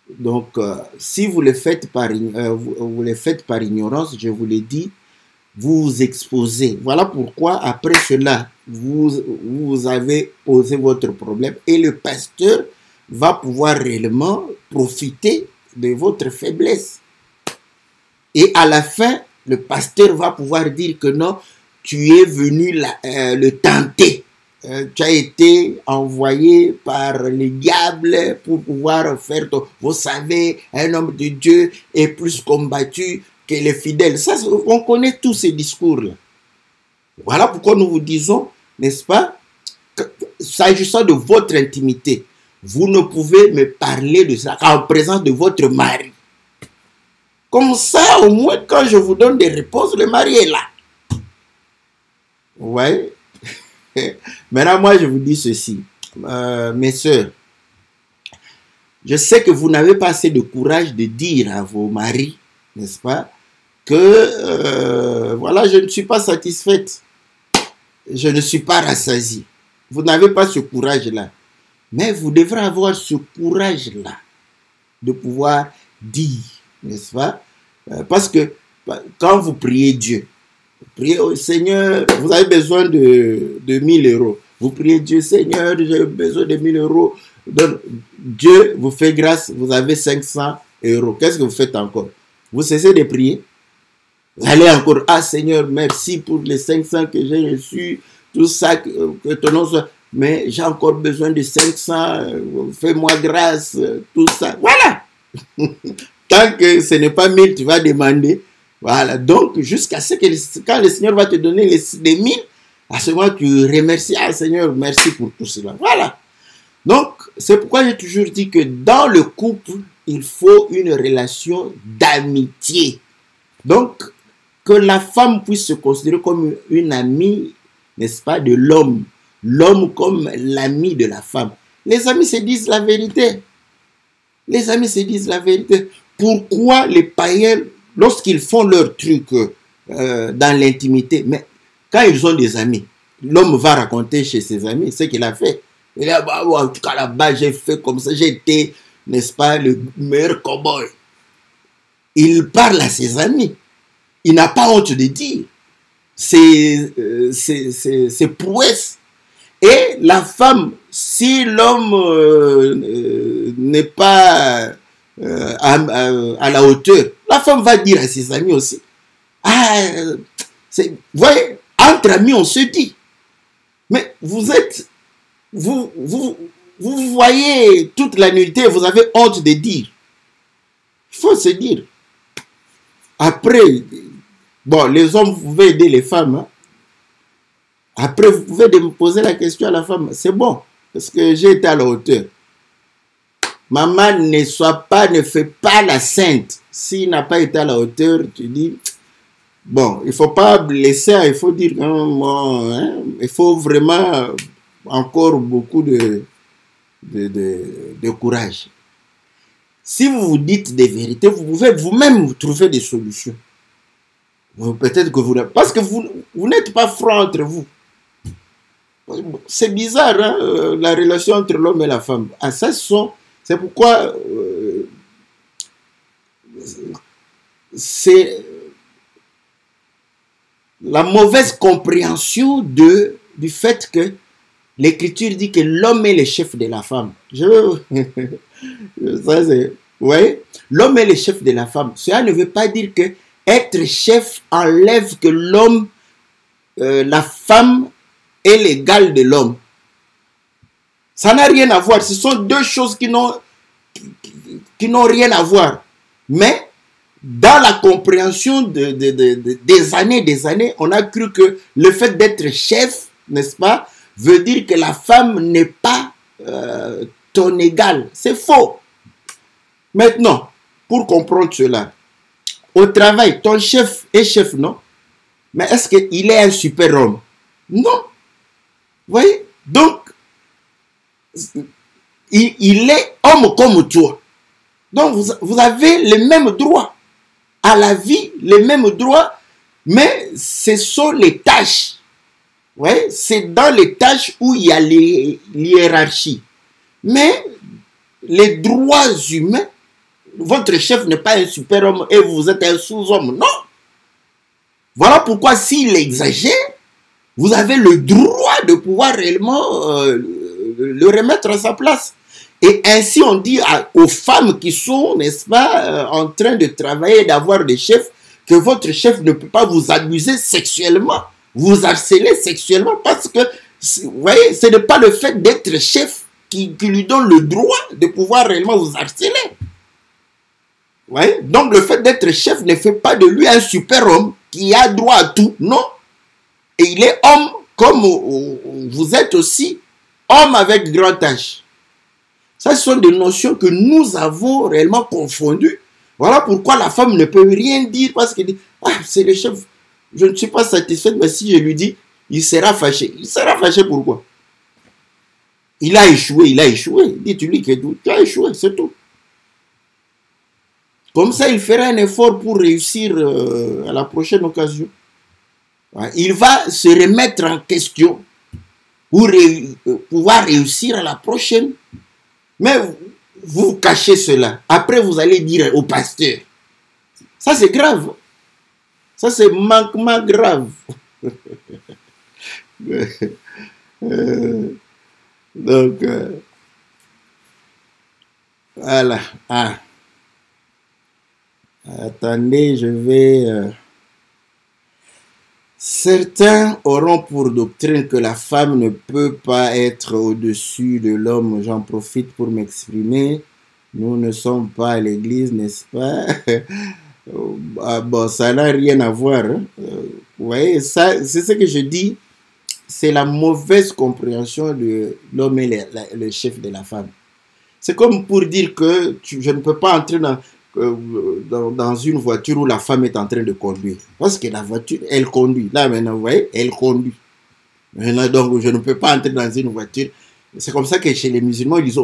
Donc, si vous le faites par, vous le faites par ignorance, je vous l'ai dit, vous vous exposez. Voilà pourquoi, après cela, vous avez posé votre problème et le pasteur va pouvoir réellement profiter de votre faiblesse. Et à la fin, le pasteur va pouvoir dire que non, tu es venu le tenter. Tu as été envoyé par le diable pour pouvoir faire ton... Vous savez, un homme de Dieu est plus combattu que les fidèles. Ça, on connaît tous ces discours-là. Voilà pourquoi nous vous disons, n'est-ce pas, s'agissant de votre intimité, vous ne pouvez me parler de ça en présence de votre mari. Comme ça, au moins, quand je vous donne des réponses, le mari est là. Vous voyez? Maintenant, moi, je vous dis ceci. Mes sœurs, je sais que vous n'avez pas assez de courage de dire à vos maris, n'est-ce pas, que, voilà, je ne suis pas satisfaite. Je ne suis pas rassasiée. Vous n'avez pas ce courage-là. Mais vous devrez avoir ce courage-là de pouvoir dire, n'est-ce pas? Parce que quand vous priez Dieu, vous priez au Seigneur, vous avez besoin de 1000 euros. Vous priez Dieu, Seigneur, j'ai besoin de 1000 euros. Donc, Dieu vous fait grâce, vous avez 500 euros. Qu'est-ce que vous faites encore? Vous cessez de prier. Vous allez encore, ah Seigneur, merci pour les 500 que j'ai reçus, tout ça, que ton nom soit... Mais j'ai encore besoin de 500, fais-moi grâce, tout ça. Voilà. Tant que ce n'est pas 1000, tu vas demander. Voilà. Donc, jusqu'à ce que quand le Seigneur va te donner les 1000, à ce moment, tu remercies. Ah, Seigneur, merci pour tout cela. Voilà. Donc, c'est pourquoi j'ai toujours dit que dans le couple, il faut une relation d'amitié. Donc, que la femme puisse se considérer comme une amie, n'est-ce pas, de l'homme. L'homme comme l'ami de la femme. Les amis se disent la vérité. Les amis se disent la vérité. Pourquoi les païens, lorsqu'ils font leur truc dans l'intimité, mais quand ils ont des amis, l'homme va raconter chez ses amis ce qu'il a fait. Il a dit, bah, en tout cas là-bas, j'ai fait comme ça, j'ai été, n'est-ce pas, le meilleur cow-boy. Il parle à ses amis. Il n'a pas honte de dire ses prouesses. Et la femme, si l'homme n'est pas à la hauteur, la femme va dire à ses amis aussi. Ah, vous voyez, entre amis, on se dit. Mais vous êtes, vous voyez toute la nullité, vous avez honte de dire. Il faut se dire. Après, bon, les hommes, vous pouvez aider les femmes, hein. Après, vous pouvez me poser la question à la femme. C'est bon, parce que j'ai été à la hauteur. Maman, ne fais pas la sainte. S'il n'a pas été à la hauteur, tu dis, bon, il ne faut pas blesser, il faut dire, hein, il faut vraiment encore beaucoup de courage. Si vous vous dites des vérités, vous pouvez vous-même trouver des solutions. Peut-être que vous... Parce que vous n'êtes pas franc entre vous. C'est bizarre, hein, la relation entre l'homme et la femme. Ah, ça, c'est pourquoi c'est la mauvaise compréhension du fait que l'Écriture dit que l'homme est le chef de la femme. Ça, c'est... Ouais, l'homme est le chef de la femme. Cela ne veut pas dire que être chef enlève que l'homme, la femme est l'égal de l'homme. Ça n'a rien à voir. Ce sont deux choses qui n'ont rien à voir. Mais dans la compréhension des années, on a cru que le fait d'être chef, n'est-ce pas, veut dire que la femme n'est pas ton égal. C'est faux. Maintenant, pour comprendre cela, au travail, ton chef est chef, non? Mais est-ce qu'il est un super-homme? Non. Vous voyez? Donc, il est homme comme toi. Donc, vous avez les mêmes droits à la vie, les mêmes droits, mais ce sont les tâches. Ouais, c'est dans les tâches où il y a l'hiérarchie. Mais les droits humains, votre chef n'est pas un super-homme et vous êtes un sous-homme. Non. Voilà pourquoi s'il exagère, vous avez le droit de pouvoir réellement le remettre à sa place. Et ainsi on dit aux femmes qui sont, n'est-ce pas, en train de travailler, d'avoir des chefs, que votre chef ne peut pas vous abuser sexuellement, vous harceler sexuellement, parce que, vous voyez, ce n'est pas le fait d'être chef qui lui donne le droit de pouvoir réellement vous harceler. Ouais. Donc le fait d'être chef ne fait pas de lui un super-homme qui a droit à tout, non. Et il est homme comme vous êtes aussi homme avec grand H. Ça, ce sont des notions que nous avons réellement confondues. Voilà pourquoi la femme ne peut rien dire parce qu'elle dit, ah, c'est le chef, je ne suis pas satisfaite, mais si je lui dis, il sera fâché. Il sera fâché pourquoi? Il a échoué, il a échoué. Dites-lui que tu as échoué, c'est tout. Comme ça, il fera un effort pour réussir à la prochaine occasion. Il va se remettre en question pour pouvoir réussir à la prochaine. Mais vous cachez cela. Après, vous allez dire au pasteur. Ça, c'est grave. Ça, c'est manquement grave. Donc, voilà. Ah. Attendez, je vais... Certains auront pour doctrine que la femme ne peut pas être au-dessus de l'homme. J'en profite pour m'exprimer. Nous ne sommes pas à l'église, n'est-ce pas? Ah, bon, ça n'a rien à voir. Hein. Vous voyez, ça, c'est ce que je dis. C'est la mauvaise compréhension de l'homme et le chef de la femme. C'est comme pour dire que je ne peux pas entrer dans une voiture où la femme est en train de conduire. Parce que la voiture, elle conduit. Là, maintenant, vous voyez, elle conduit. Maintenant, donc, je ne peux pas entrer dans une voiture. C'est comme ça que chez les musulmans, ils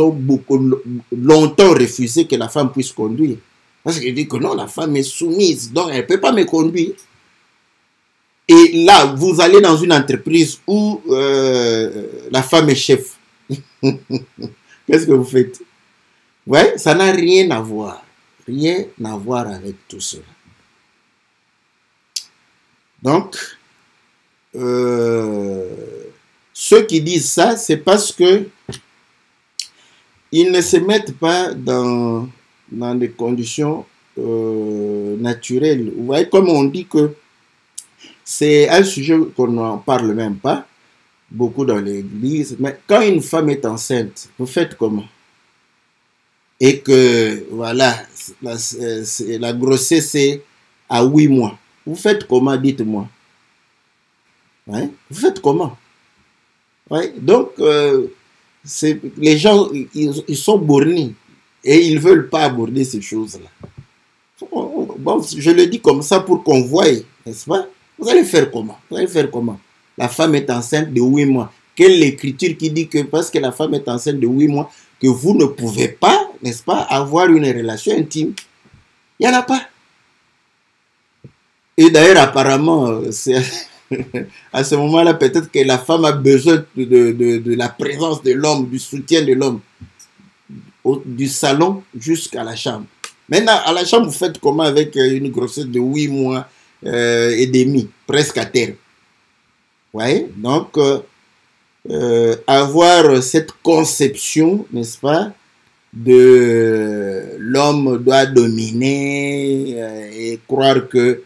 ont beaucoup longtemps refusé que la femme puisse conduire. Parce qu'ils disent que non, la femme est soumise, donc elle ne peut pas me conduire. Et là, vous allez dans une entreprise où la femme est chef. Qu'est-ce que vous faites? Ouais, ça n'a rien à voir. Rien à voir avec tout cela. Donc, ceux qui disent ça, c'est parce que ils ne se mettent pas dans des conditions naturelles. Vous voyez, comme on dit que c'est un sujet qu'on n'en parle même pas, beaucoup dans l'église, mais quand une femme est enceinte, vous faites comment? Et que, voilà, la grossesse est à 8 mois. Vous faites comment, dites-moi? Ouais? Vous faites comment? Ouais? Donc, les gens, ils sont bornés et ils ne veulent pas aborder ces choses-là. Bon, je le dis comme ça pour qu'on voie, n'est-ce pas? Vous allez faire comment? Vous allez faire comment? La femme est enceinte de 8 mois. Quelle est l'écriture qui dit que parce que la femme est enceinte de 8 mois, que vous ne pouvez pas, n'est-ce pas, avoir une relation intime? Il n'y en a pas. Et d'ailleurs, apparemment, à ce moment-là, peut-être que la femme a besoin de la présence de l'homme, du soutien de l'homme, du salon jusqu'à la chambre. Maintenant, à la chambre, vous faites comment avec une grossesse de 8 mois et demi, presque à terme? Ouais, donc, avoir cette conception, n'est-ce pas, de l'homme doit dominer et croire que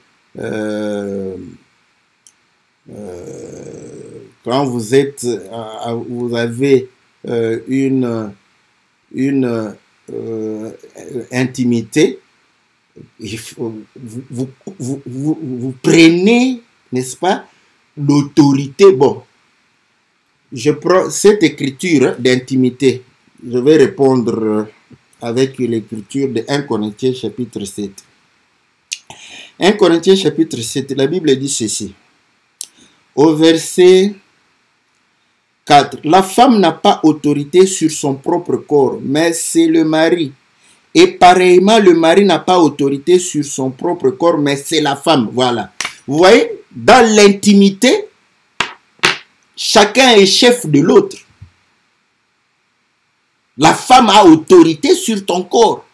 quand vous êtes, vous avez une intimité, vous prenez, n'est-ce pas, l'autorité. Bon, je prends cette écriture d'intimité. Je vais répondre avec l'écriture de 1 Corinthiens chapitre 7. 1 Corinthiens chapitre 7, la Bible dit ceci. Au verset 4. La femme n'a pas autorité sur son propre corps, mais c'est le mari. Et pareillement, le mari n'a pas autorité sur son propre corps, mais c'est la femme. Voilà. Vous voyez, dans l'intimité, chacun est chef de l'autre. La femme a autorité sur ton corps.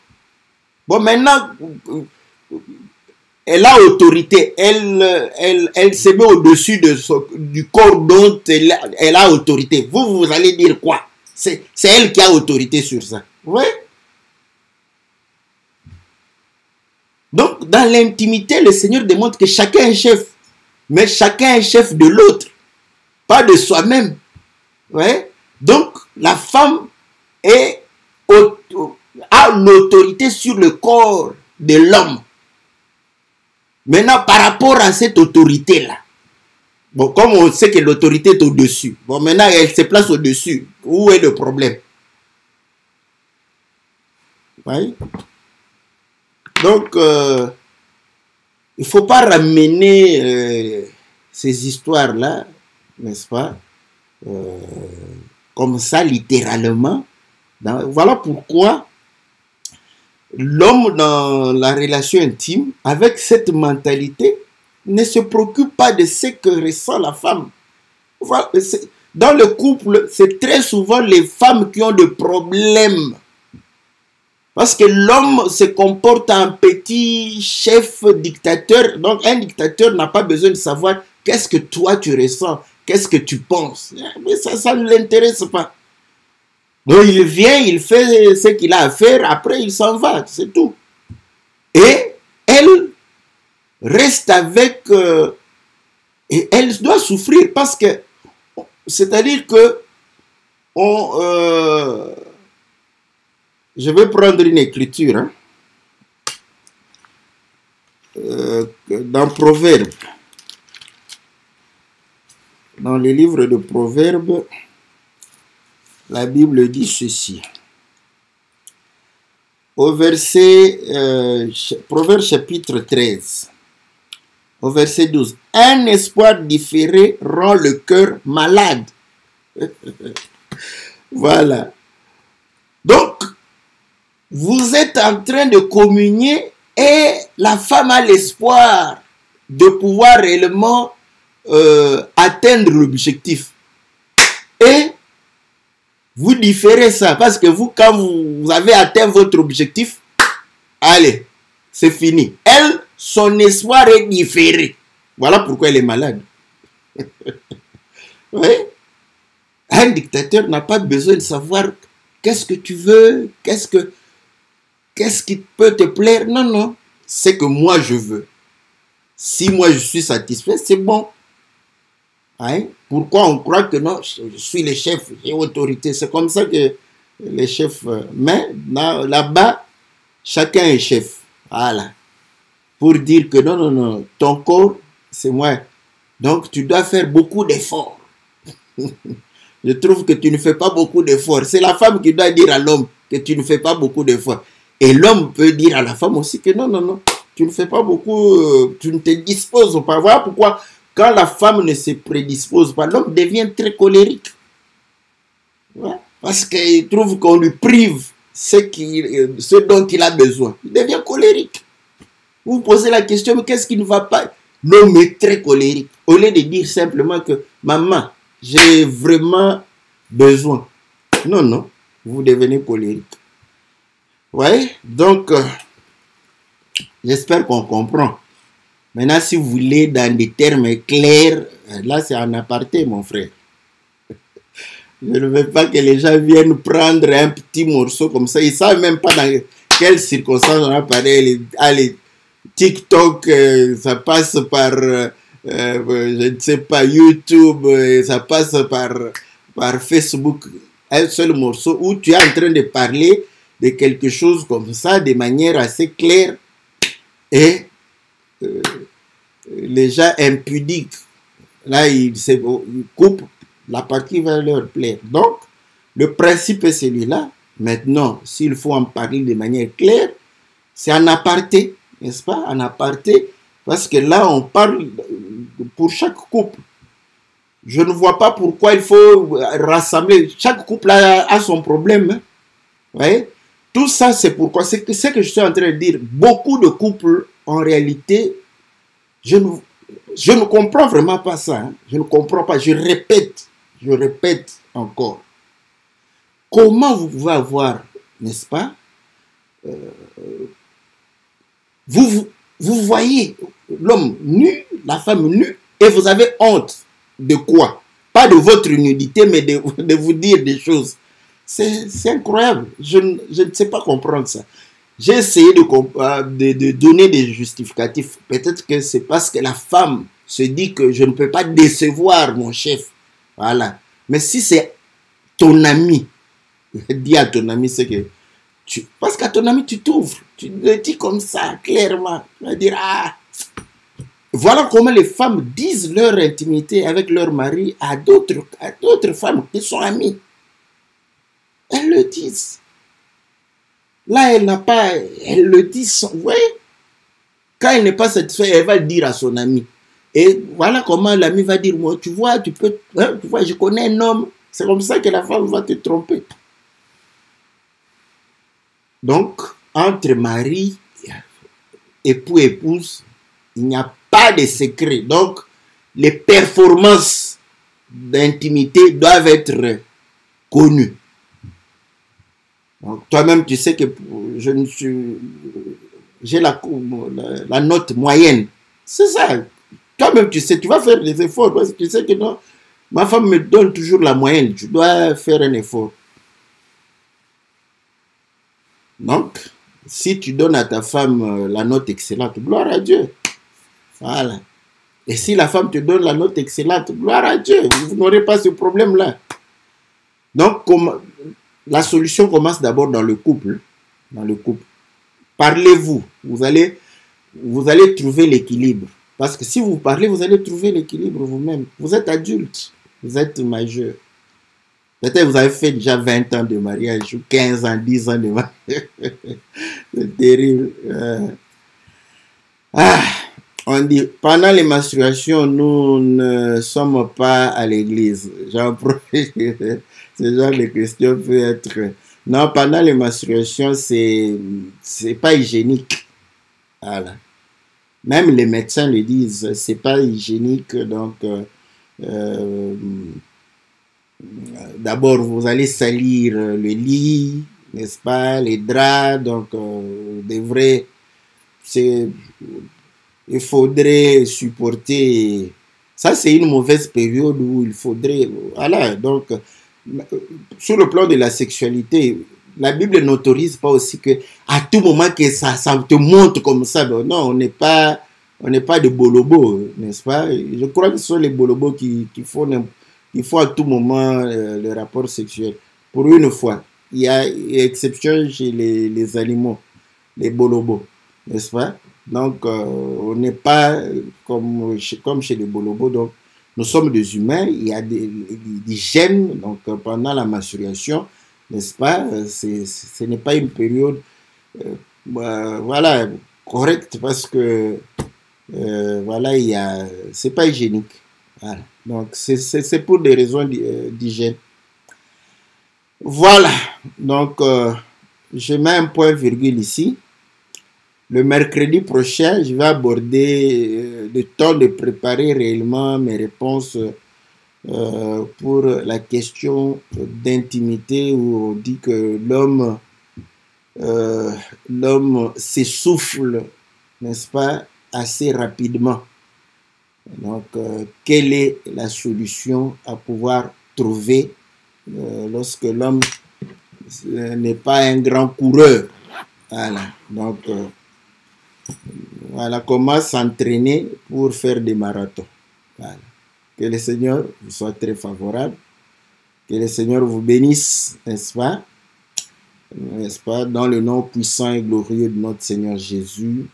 Bon, maintenant, elle a autorité. Elle se met au-dessus du corps dont elle a autorité. Vous allez dire quoi? C'est elle qui a autorité sur ça. Vous voyez? Donc, dans l'intimité, le Seigneur démontre que chacun est chef. Mais chacun est chef de l'autre. Pas de soi-même. Ouais. Donc, la femme a l'autorité sur le corps de l'homme. Maintenant, par rapport à cette autorité-là, bon, comme on sait que l'autorité est au-dessus, bon, maintenant, elle se place au-dessus. Où est le problème? Oui. Donc, il ne faut pas ramener ces histoires-là, n'est-ce pas, comme ça, littéralement. Voilà pourquoi l'homme dans la relation intime, avec cette mentalité, ne se préoccupe pas de ce que ressent la femme. Voilà, dans le couple, c'est très souvent les femmes qui ont des problèmes. Parce que l'homme se comporte en petit chef dictateur. Donc un dictateur n'a pas besoin de savoir qu'est-ce que toi tu ressens, qu'est-ce que tu penses. Mais ça ne l'intéresse pas. Donc il vient, il fait ce qu'il a à faire, après il s'en va, c'est tout. Et elle reste avec... et elle doit souffrir parce que... C'est-à-dire que... je vais prendre une écriture. Hein, dans Proverbes. Dans les livres de Proverbes... La Bible dit ceci. Au verset, Proverbe chapitre 13, au verset 12. Un espoir différé rend le cœur malade. Voilà. Donc, vous êtes en train de communier et la femme a l'espoir de pouvoir réellement atteindre l'objectif. Et vous différez ça parce que vous, quand vous avez atteint votre objectif, allez, c'est fini. Elle, son espoir est différé. Voilà pourquoi elle est malade. Oui. Un dictateur n'a pas besoin de savoir qu'est-ce que tu veux, qu'est-ce qui peut te plaire. Non, non. C'est que moi je veux. Si moi je suis satisfait, c'est bon. Hein? Pourquoi on croit que non, je suis le chef, j'ai autorité. C'est comme ça que les chefs... Mais là-bas, chacun est chef. Voilà. Pour dire que non, non, non, ton corps, c'est moi. Donc, tu dois faire beaucoup d'efforts. Je trouve que tu ne fais pas beaucoup d'efforts. C'est la femme qui doit dire à l'homme que tu ne fais pas beaucoup d'efforts. Et l'homme peut dire à la femme aussi que non, non, non, tu ne fais pas beaucoup, tu ne te disposes pas. Voilà pourquoi... Quand la femme ne se prédispose pas, l'homme devient très colérique. Ouais. Parce qu'il trouve qu'on lui prive ce dont il a besoin. Il devient colérique. Vous posez la question, mais qu'est-ce qui ne va pas? L'homme est très colérique. Au lieu de dire simplement que, maman, j'ai vraiment besoin. Non, non, vous devenez colérique. Vous voyez? Donc, j'espère qu'on comprend. Maintenant, si vous voulez dans des termes clairs, là c'est en aparté, mon frère. Je ne veux pas que les gens viennent prendre un petit morceau comme ça. Ils ne savent même pas dans quelles circonstances on a parlé. Allez, TikTok, ça passe par, je ne sais pas, YouTube, ça passe par Facebook. Un seul morceau où tu es en train de parler de quelque chose comme ça, de manière assez claire. Et... les gens impudiques, là, ils coupent, la partie va leur plaire. Donc, le principe est celui-là. Maintenant, s'il faut en parler de manière claire, c'est en aparté, n'est-ce pas? En aparté, Parce que là, on parle pour chaque couple. Je ne vois pas pourquoi il faut rassembler. Chaque couple a son problème. Hein. Vous voyez? Tout ça, c'est pourquoi. C'est que je suis en train de dire. Beaucoup de couples, en réalité, je ne comprends vraiment pas ça. Hein. Je ne comprends pas. Je répète encore. Comment vous pouvez avoir, n'est-ce pas, vous voyez l'homme nu, la femme nue, et vous avez honte de quoi? Pas de votre nudité, mais de vous dire des choses. C'est incroyable. Je ne sais pas comprendre ça. J'ai essayé de donner des justificatifs. Peut-être que c'est parce que la femme se dit que je ne peux pas décevoir mon chef. Voilà. Mais si c'est ton ami, dis à ton ami ce que parce qu'à ton ami, tu t'ouvres. Tu le dis comme ça, clairement. Tu vas dire, ah, voilà comment les femmes disent leur intimité avec leur mari à d'autres femmes qui sont amies. Elles le disent. Là, elle le dit sans, vous voyez, quand elle n'est pas satisfaite, elle va le dire à son ami. Et voilà comment l'ami va dire, moi, tu vois, tu vois, je connais un homme. C'est comme ça que la femme va te tromper. Donc, entre mari, époux, épouse, il n'y a pas de secret. Donc, les performances d'intimité doivent être connues. Toi-même, tu sais que j'ai la note moyenne. C'est ça. Toi-même, tu sais, tu vas faire des efforts parce que tu sais que non, ma femme me donne toujours la moyenne. Tu dois faire un effort. Donc, si tu donnes à ta femme la note excellente, gloire à Dieu. Voilà. Et si la femme te donne la note excellente, gloire à Dieu. Vous n'aurez pas ce problème-là. Donc, la solution commence d'abord dans le couple. Dans le couple. Parlez-vous. Vous allez trouver l'équilibre. Parce que si vous parlez, vous allez trouver l'équilibre vous-même. Vous êtes adulte. Vous êtes majeur. Peut-être vous avez fait déjà 20 ans de mariage, ou 15 ans, 10 ans de mariage. C'est terrible. On dit, pendant les menstruations, nous ne sommes pas à l'église. J'en profite. Ce genre de question peut être... Non, pendant les menstruations, c'est pas hygiénique. Voilà. Même les médecins le disent, c'est pas hygiénique. Donc, d'abord, vous allez salir le lit, n'est-ce pas, les draps. Donc, vous devrez... Il faudrait supporter... Ça, c'est une mauvaise période où il faudrait... Voilà, donc... Sur le plan de la sexualité, la Bible n'autorise pas aussi que à tout moment que ça te monte comme ça. Non, on n'est pas de bolobos, n'est-ce pas? Je crois que ce sont les bolobos qui font à tout moment le rapport sexuel. Pour une fois, il y a exception chez les animaux, les bolobos, n'est-ce pas? Donc, on n'est pas comme chez les bolobos. Donc, nous sommes des humains, il y a des gènes, donc pendant la menstruation, n'est-ce pas, ce n'est pas une période, voilà, correcte parce que, voilà, c'est pas hygiénique. Voilà. Donc, c'est pour des raisons d'hygiène. Voilà, donc, je mets un point virgule ici. Le mercredi prochain, je vais aborder le temps de préparer réellement mes réponses pour la question d'intimité où on dit que l'homme s'essouffle, n'est-ce pas, assez rapidement. Donc, quelle est la solution à pouvoir trouver lorsque l'homme n'est pas un grand coureur? Voilà, donc... voilà comment s'entraîner pour faire des marathons. Voilà. Que le Seigneur vous soit très favorable. Que le Seigneur vous bénisse, n'est-ce pas? N'est-ce pas? Dans le nom puissant et glorieux de notre Seigneur Jésus.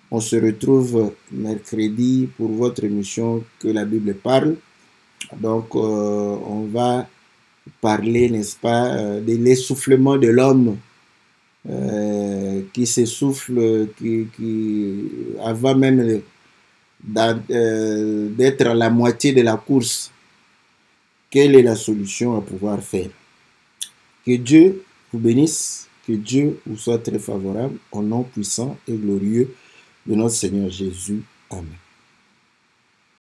On se retrouve mercredi pour votre émission Que la Bible parle. Donc, on va parler, n'est-ce pas, de l'essoufflement de l'homme. Qui s'essouffle, qui avant même d'être à la moitié de la course. Quelle est la solution à pouvoir faire? Que Dieu vous bénisse, que Dieu vous soit très favorable, au nom puissant et glorieux de notre Seigneur Jésus. Amen.